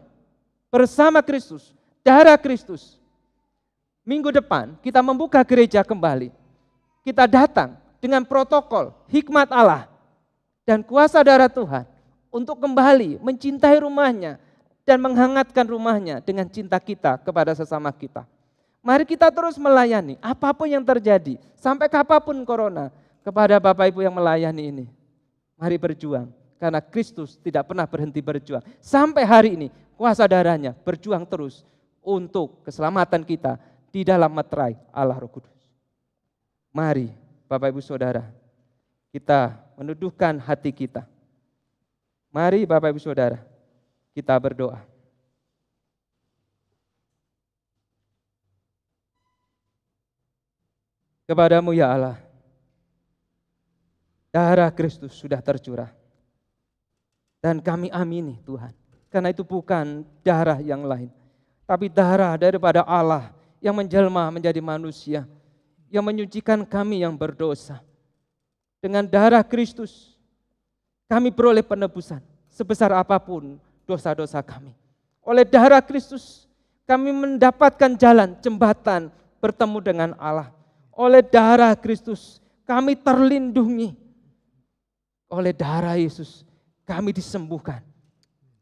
bersama Kristus, darah Kristus. Minggu depan kita membuka gereja kembali. Kita datang dengan protokol hikmat Allah dan kuasa darah Tuhan untuk kembali mencintai rumahnya dan menghangatkan rumahnya dengan cinta kita kepada sesama kita. Mari kita terus melayani apapun yang terjadi, sampai kapanpun corona, kepada Bapak Ibu yang melayani ini. Mari berjuang, karena Kristus tidak pernah berhenti berjuang. Sampai hari ini kuasa darahnya berjuang terus untuk keselamatan kita di dalam materai Allah Roh Kudus. Mari Bapak Ibu Saudara, kita menuduhkan hati kita. Mari Bapak Ibu Saudara, kita berdoa. Kepadamu ya Allah, darah Kristus sudah tercurah. Dan kami amini Tuhan, karena itu bukan darah yang lain, tapi darah daripada Allah yang menjelma menjadi manusia, yang menyucikan kami yang berdosa. Dengan darah Kristus, kami beroleh penebusan sebesar apapun dosa-dosa kami. Oleh darah Kristus, kami mendapatkan jalan, jembatan bertemu dengan Allah. Oleh darah Kristus, kami terlindungi. Oleh darah Yesus, kami disembuhkan.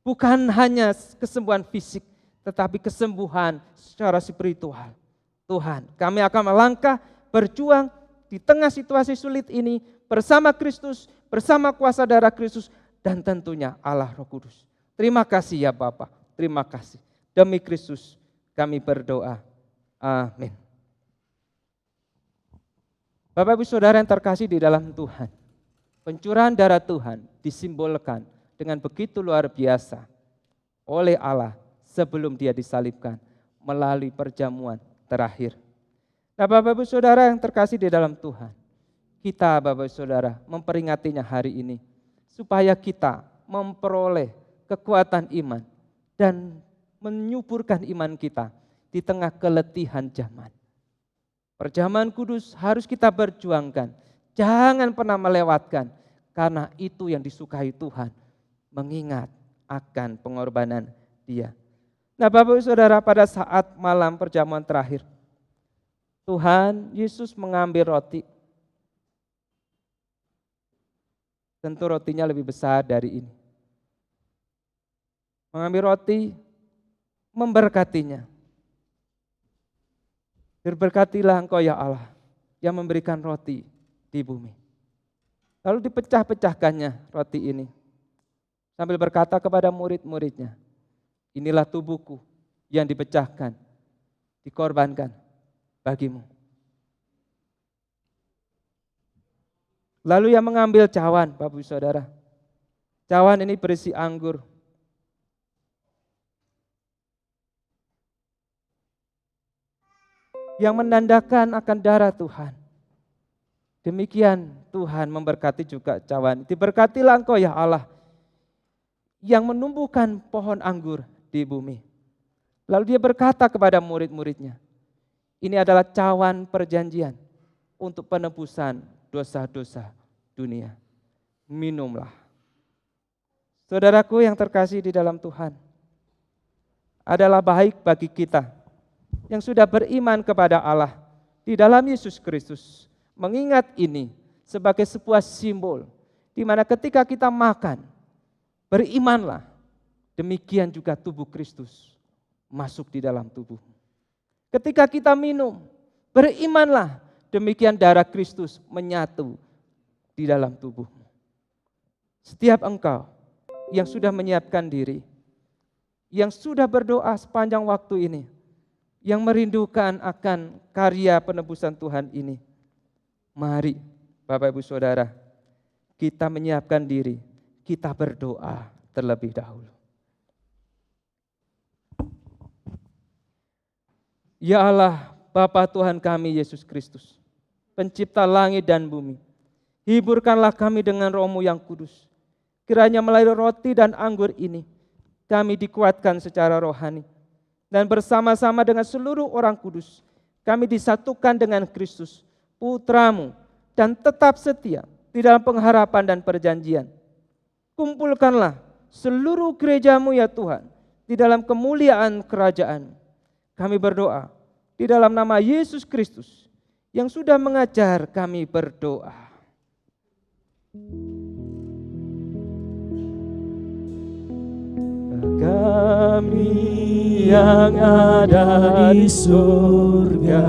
Bukan hanya kesembuhan fisik, tetapi kesembuhan secara spiritual. Tuhan, kami akan melangkah, berjuang di tengah situasi sulit ini bersama Kristus, bersama kuasa darah Kristus, dan tentunya Allah Roh Kudus. Terima kasih ya Bapa, terima kasih. Demi Kristus kami berdoa. Amin. Bapak Ibu Saudara yang terkasih di dalam Tuhan, pencurahan darah Tuhan disimbolkan dengan begitu luar biasa oleh Allah sebelum Dia disalibkan melalui perjamuan terakhir. Nah Bapak Ibu Saudara yang terkasih di dalam Tuhan, kita Bapak Ibu Saudara memperingatinya hari ini supaya kita memperoleh kekuatan iman dan menyuburkan iman kita di tengah keletihan zaman. Perjamuan kudus harus kita berjuangkan, jangan pernah melewatkan, karena itu yang disukai Tuhan, mengingat akan pengorbanan Dia. Nah Bapak Ibu Saudara, pada saat malam perjamuan terakhir, Tuhan Yesus mengambil roti. Tentu rotinya lebih besar dari ini. Mengambil roti, memberkatinya. Berberkatilah Engkau ya Allah yang memberikan roti di bumi. Lalu dipecah-pecahkannya roti ini. Sambil berkata kepada murid-muridnya, inilah tubuhku yang dipecahkan, dikorbankan bagimu. Lalu ia mengambil cawan, Bapak Ibu Saudara. Cawan ini berisi anggur. Yang menandakan akan darah Tuhan. Demikian Tuhan memberkati juga cawan. Diberkatilah engkau ya Allah yang menumbuhkan pohon anggur di bumi. Lalu dia berkata kepada murid-muridnya, ini adalah cawan perjanjian untuk penebusan dosa-dosa dunia. Minumlah. Saudaraku yang terkasih di dalam Tuhan, adalah baik bagi kita yang sudah beriman kepada Allah di dalam Yesus Kristus, mengingat ini sebagai sebuah simbol, di mana ketika kita makan, berimanlah, demikian juga tubuh Kristus masuk di dalam tubuh. Ketika kita minum, berimanlah, demikian darah Kristus menyatu di dalam tubuhmu. Setiap engkau yang sudah menyiapkan diri, yang sudah berdoa sepanjang waktu ini, yang merindukan akan karya penebusan Tuhan ini, mari Bapak Ibu Saudara, kita menyiapkan diri, kita berdoa terlebih dahulu. Ya Allah, Bapa Tuhan kami Yesus Kristus, Pencipta langit dan bumi, hiburkanlah kami dengan Roh-Mu yang kudus. Kiranya melalui roti dan anggur ini, kami dikuatkan secara rohani. Dan bersama-sama dengan seluruh orang kudus, kami disatukan dengan Kristus, Putra-Mu, dan tetap setia di dalam pengharapan dan perjanjian. Kumpulkanlah seluruh gereja-Mu ya Tuhan, di dalam kemuliaan kerajaan. Kami berdoa di dalam nama Yesus Kristus, yang sudah mengajar kami berdoa. Kami yang ada di surga,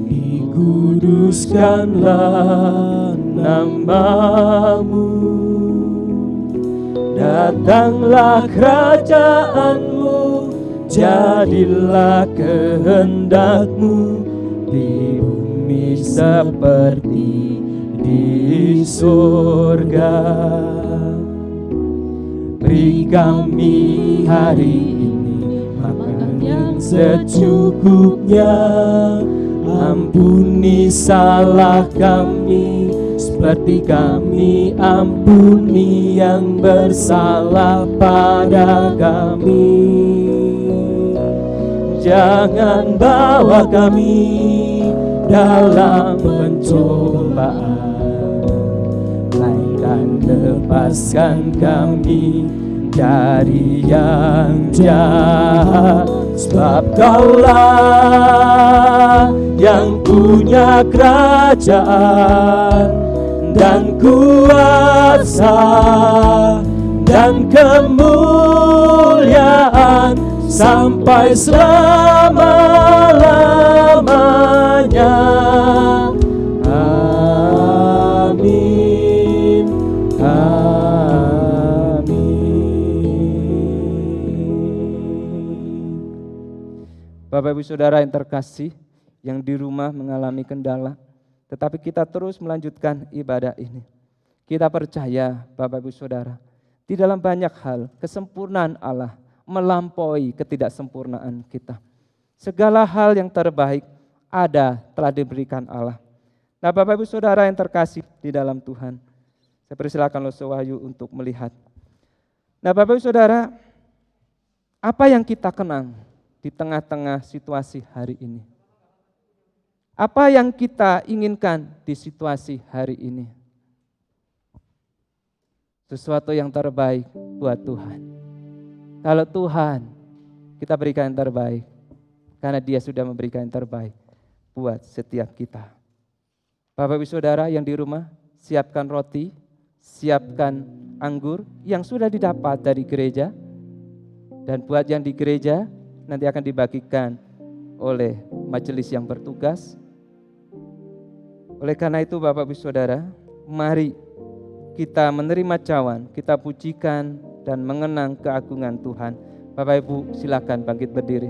dikuduskanlah nama-Mu, datanglah kerajaan-Mu, jadilah kehendak-Mu di bumi seperti di surga. Beri kami hari ini makan yang secukupnya, ampuni salah kami seperti kami ampuni yang bersalah pada kami. Jangan bawa kami dalam pencobaan, melainkan lepaskan kami dari yang jahat. Sebab Kaulah yang punya kerajaan dan kuasa dan kemuliaan sampai selama-lamanya. Amin. Bapak Ibu Saudara yang terkasih, yang di rumah mengalami kendala, tetapi kita terus melanjutkan ibadah ini. Kita percaya Bapak Ibu Saudara, di dalam banyak hal kesempurnaan Allah melampaui ketidaksempurnaan kita. Segala hal yang terbaik telah diberikan Allah. Nah Bapak Ibu Saudara yang terkasih di dalam Tuhan, saya persilakan Lose Wahyu untuk melihat. Nah Bapak Ibu Saudara, apa yang kita kenang di tengah-tengah situasi hari ini? Apa yang kita inginkan di situasi hari ini? Sesuatu yang terbaik buat Tuhan. Kalau Tuhan, kita berikan yang terbaik, karena Dia sudah memberikan yang terbaik buat setiap kita. Bapak Ibu Saudara yang di rumah, siapkan roti, siapkan anggur yang sudah didapat dari gereja, dan buat yang di gereja, nanti akan dibagikan oleh majelis yang bertugas. Oleh karena itu Bapak Ibu Saudara, mari kita menerima cawan, kita pujikan dan mengenang keagungan Tuhan. Bapak Ibu silakan bangkit berdiri.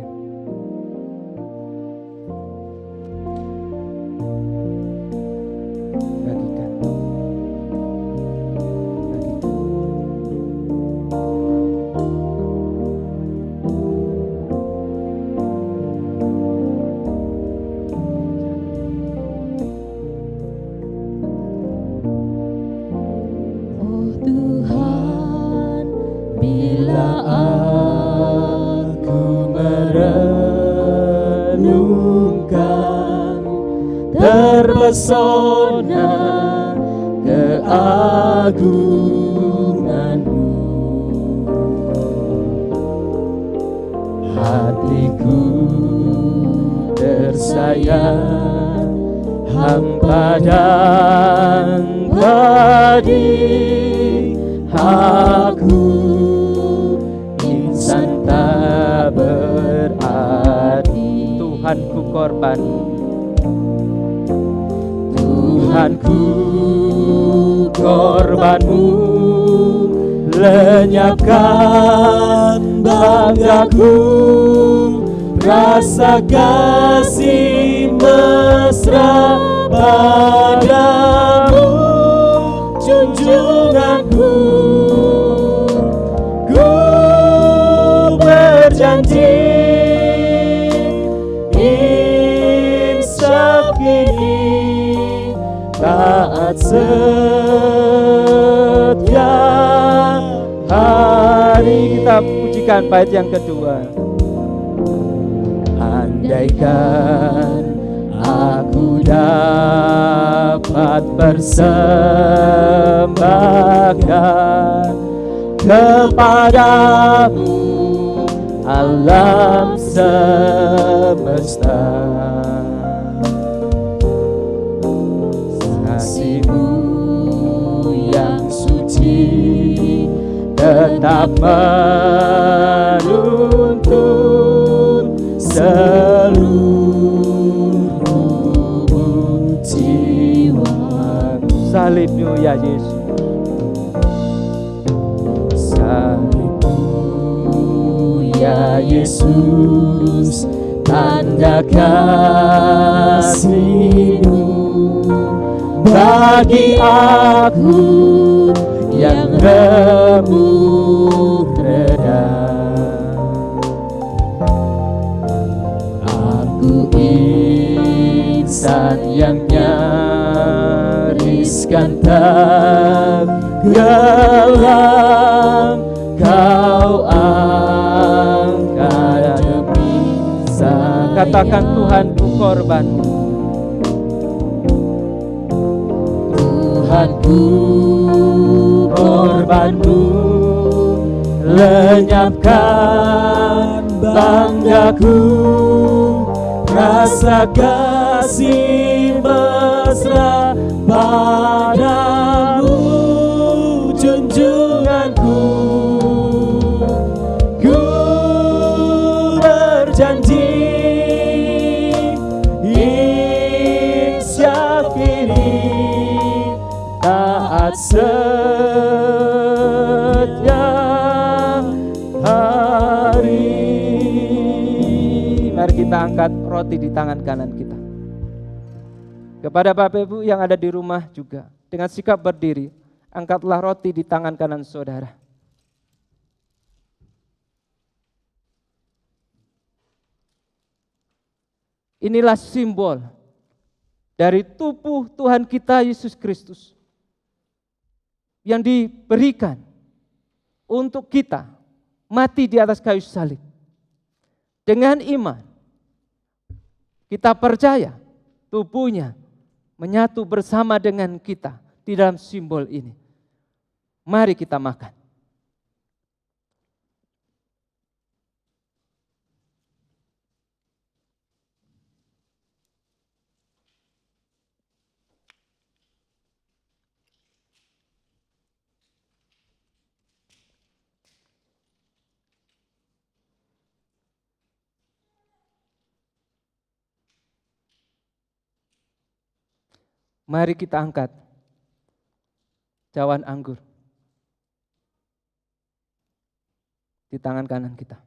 Terpesona keagungan-Mu, hatiku tersayang hampa dan padi. Aku insan tak berarti, Tuhanku korban, Tuhanku korban-Mu, lenyapkan banggaku, rasa kasih mesra padamu, junjunganku. Ku berjanji insaf kini, taat setia. Hari kita pujikan bait yang kedua. Andaikan aku dapat persembahkan kepadamu alam semesta, kasih-Mu yang suci tetap menuntun seluruh jiwaku. Salib-Mu ya Yesus, salib-Mu ya Yesus, tanda kasih-Mu bagi aku yang remuk redam. Aku insan yang nyariskan tenggelam, Kau angkat demi saya. katakan Tuhanku korban-Mu, Tuhanku korban-Mu, lenyapkan banggaku, rasa kasih mesra padamu, junjunganku. Ku berjanji insya kini, taat setia hari. mari kita angkat roti di tangan kanan kita. Kepada Bapak Ibu yang ada di rumah juga, dengan sikap berdiri, angkatlah roti di tangan kanan saudara. Inilah simbol dari tubuh Tuhan kita Yesus Kristus yang diberikan untuk kita mati di atas kayu salib. Dengan iman kita percaya tubuhnya menyatu bersama dengan kita di dalam simbol ini. Mari kita makan. Mari kita angkat cawan anggur di tangan kanan kita.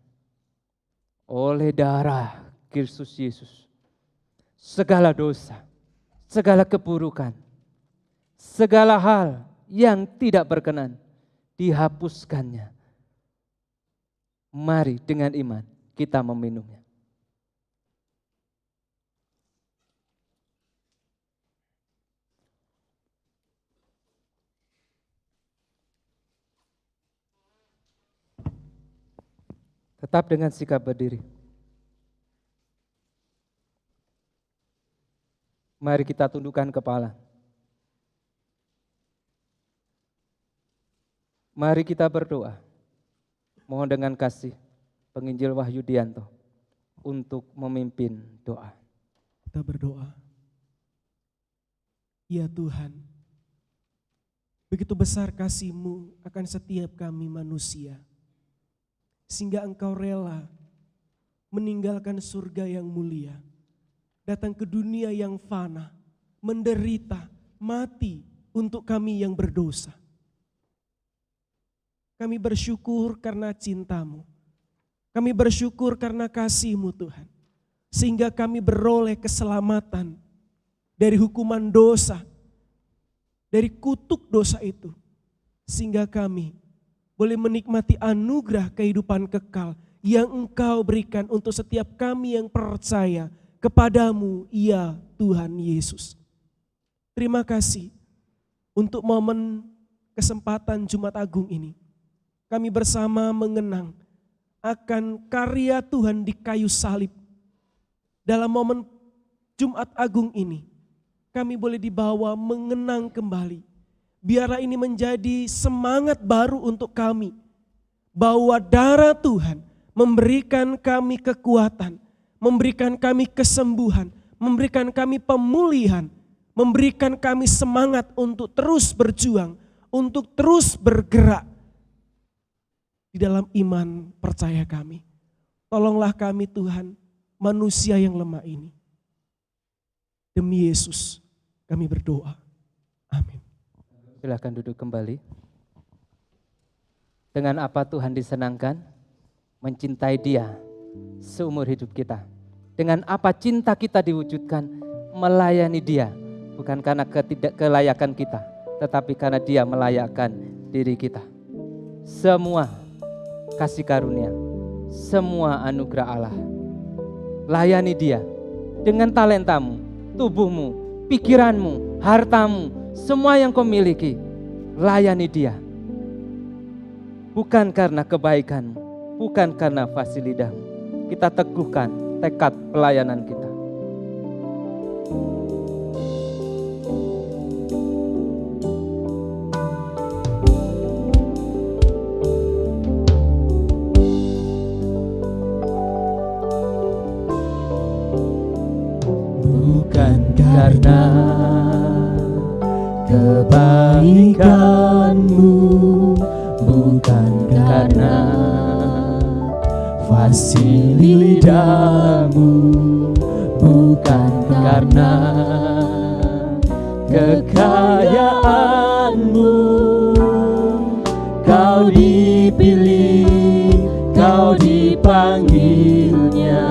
Oleh darah Kristus Yesus, segala dosa, segala keburukan, segala hal yang tidak berkenan dihapuskannya. Mari dengan iman kita meminumnya. Tetap dengan sikap berdiri. Mari kita tundukkan kepala. Mari kita berdoa. Mohon dengan kasih penginjil Wahyu Dianto untuk memimpin doa. Kita berdoa. Ya Tuhan, begitu besar kasih-Mu akan setiap kami manusia, sehingga Engkau rela meninggalkan surga yang mulia, datang ke dunia yang fana, menderita, mati untuk kami yang berdosa. Kami bersyukur karena cinta-Mu. Kami bersyukur karena kasih-Mu Tuhan. Sehingga kami beroleh keselamatan dari hukuman dosa, dari kutuk dosa itu. Sehingga kami boleh menikmati anugerah kehidupan kekal yang Engkau berikan untuk setiap kami yang percaya kepadamu, ya Tuhan Yesus. Terima kasih untuk momen kesempatan Jumat Agung ini. Kami bersama mengenang akan karya Tuhan di kayu salib. Dalam momen Jumat Agung ini, kami boleh dibawa mengenang kembali. Biarlah ini menjadi semangat baru untuk kami, bahwa darah Tuhan memberikan kami kekuatan, memberikan kami kesembuhan, memberikan kami pemulihan, memberikan kami semangat untuk terus berjuang, untuk terus bergerak di dalam iman percaya kami. Tolonglah kami Tuhan, manusia yang lemah ini. Demi Yesus kami berdoa. Amin. Silakan duduk kembali. Dengan apa Tuhan disenangkan? Mencintai Dia seumur hidup kita. Dengan apa cinta kita diwujudkan? Melayani Dia. Bukan karena kelayakan kita, tetapi karena Dia melayakkan diri kita. Semua kasih karunia, semua anugerah Allah. Layani Dia dengan talentamu, tubuhmu, pikiranmu, hartamu, semua yang kau miliki. Layani Dia. Bukan karena kebaikanmu, bukan karena fasilitasmu. Kita teguhkan tekad pelayanan kita. Karena kebaikanmu, bukan karena fasilitasmu, bukan karena kekayaanmu. Kau dipilih, kau dipanggilnya,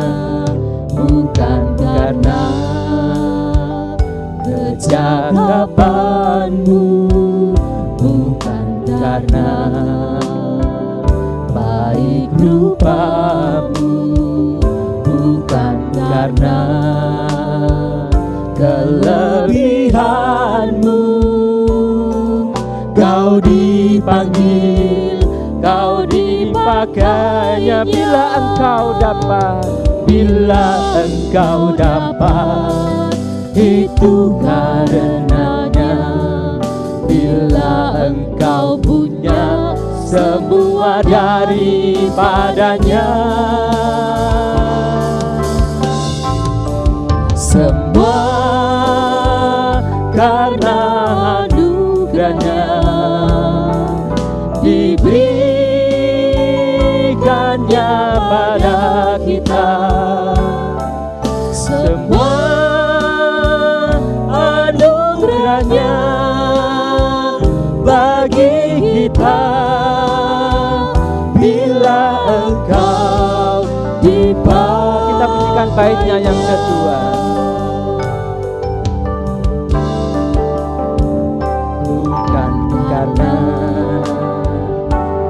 bukan karena cakapanmu, bukan karena baik rupamu, bukan karena kelebihanmu. Kau dipanggil, kau dipakainya bila engkau dapat, bila engkau dapat. Itu karenanya bila engkau punya semua daripadanya, semua karena anugerahnya diberikannya pada kita. Semua Engkau dipakai. Kita pujikan baitnya yang kedua. Bukan karena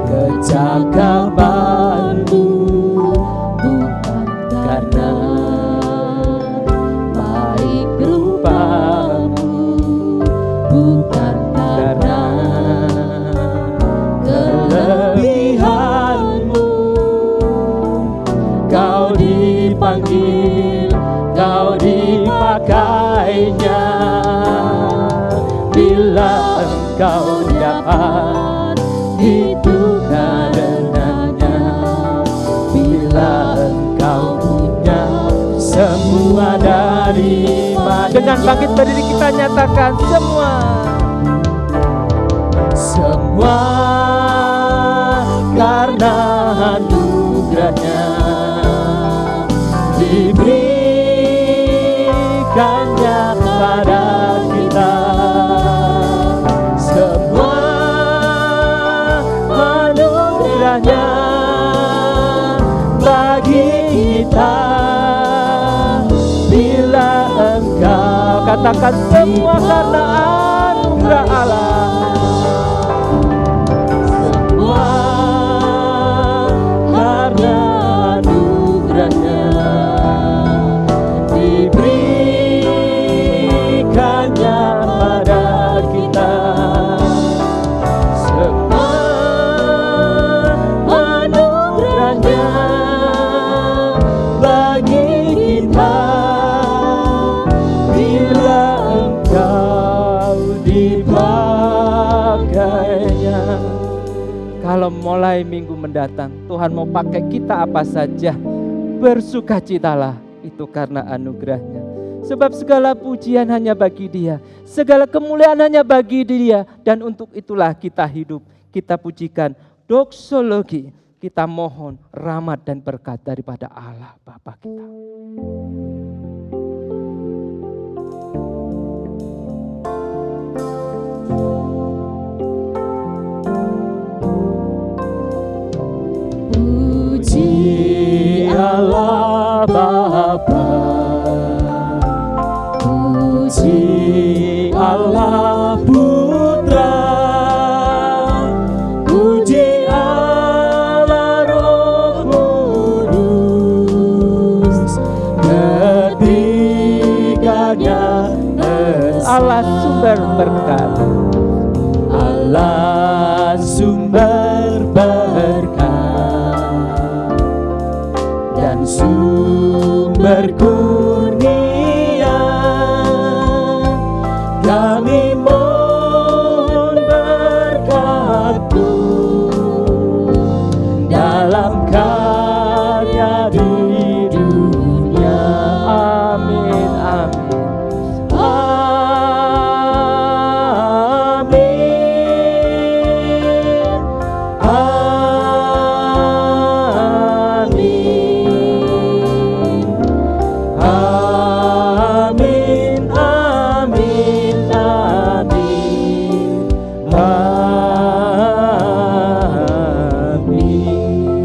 kecakapanmu, bukan karena baik rupamu, bukan karena kelebihanmu. Kau dipanggil, kau dipakainya. Bila engkau dapat, itu karenanya. Bila engkau punya semua dari mana. Dengan bangkit berdiri kita nyatakan semua. Semua karena anugerahnya diberikannya kepada kita. Semua anugerahnya bagi kita. Bila engkau Katakan semua karena anugerah Allah. semua karena anugerahnya diberikannya pada kita. Semua anugerahnya bagi kita. Bila engkau dipakainya. Kalau mulai minggu mendatang Tuhan mau pakai kita apa saja, bersukacitalah, itu karena anugerahnya. Sebab segala pujian hanya bagi Dia, segala kemuliaan hanya bagi Dia, dan untuk itulah kita hidup. Kita pujikan doksologi, kita mohon rahmat dan berkat daripada Allah Bapa kita. Puji Allah Bapa, puji Allah Putra, puji Allah Roh Kudus, ketiganya Allah sumber berkat, Allah sumber berkat dan sumber kurnia. Kami mohon berkat-Mu dalam karya di dunia. amin, amin.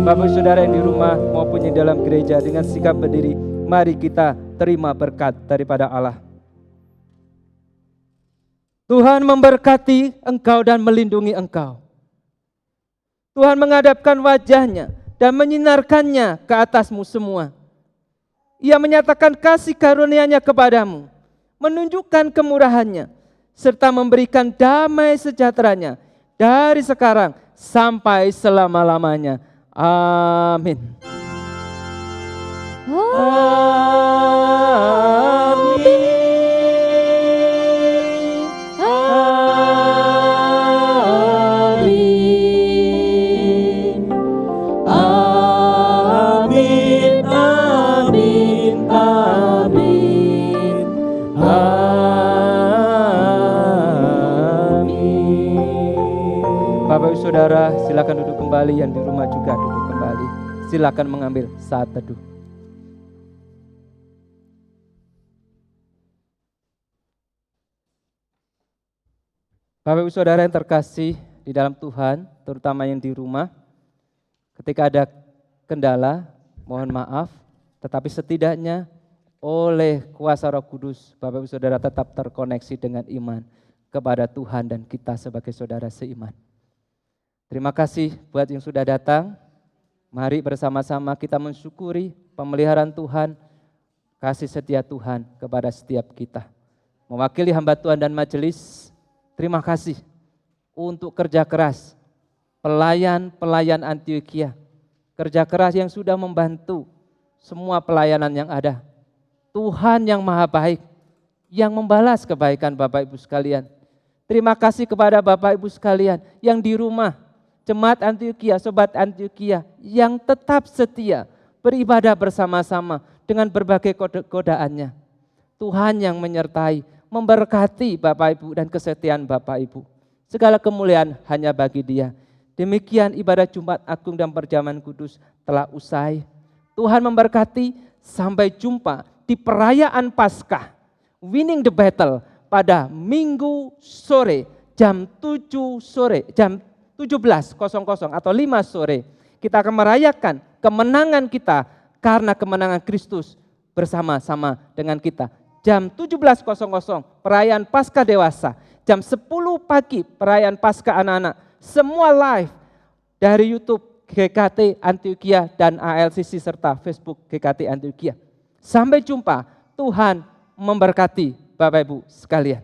Bapak saudara yang di rumah maupun yang dalam gereja, dengan sikap berdiri, mari kita terima berkat daripada Allah. Tuhan memberkati engkau dan melindungi engkau. Tuhan menghadapkan wajahnya dan menyinarkannya ke atasmu semua. Ia menyatakan kasih karunia-Nya kepadamu, menunjukkan kemurahannya, serta memberikan damai sejahtera-Nya dari sekarang sampai selama-lamanya. Amin. Bapak Ibu Saudara, silakan duduk kembali, yang di rumah juga duduk kembali. Silakan mengambil saat teduh. Bapak Ibu Saudara yang terkasih di dalam Tuhan, terutama yang di rumah, ketika ada kendala, mohon maaf, tetapi setidaknya oleh kuasa Roh Kudus, Bapak Ibu Saudara tetap terkoneksi dengan iman kepada Tuhan dan kita sebagai saudara seiman. Terima kasih buat yang sudah datang. Mari bersama-sama kita mensyukuri pemeliharaan Tuhan, kasih setia Tuhan kepada setiap kita. Mewakili hamba Tuhan dan majelis, terima kasih untuk kerja keras pelayan-pelayan Antioquia, kerja keras yang sudah membantu semua pelayanan yang ada. Tuhan yang maha baik, yang membalas kebaikan Bapak Ibu sekalian. Terima kasih kepada Bapak Ibu sekalian yang di rumah, Jemaat Antioquia, Sobat Antioquia, yang tetap setia beribadah bersama-sama dengan berbagai godaannya. Tuhan yang menyertai, memberkati Bapak Ibu dan kesetiaan Bapak Ibu. Segala kemuliaan hanya bagi Dia. Demikian ibadah Jumat Agung dan Perjamuan Kudus telah usai. Tuhan memberkati, sampai jumpa di perayaan Paskah, Winning the Battle pada Minggu sore jam 7 sore, jam 17.00 atau 5 sore. Kita akan merayakan kemenangan kita karena kemenangan Kristus bersama-sama dengan kita. Jam 17.00 perayaan Paskah dewasa, jam 10 pagi perayaan Paskah anak-anak. Semua live dari YouTube GKT Antioquia dan ALCC serta Facebook GKT Antioquia. Sampai jumpa, Tuhan memberkati Bapak Ibu sekalian.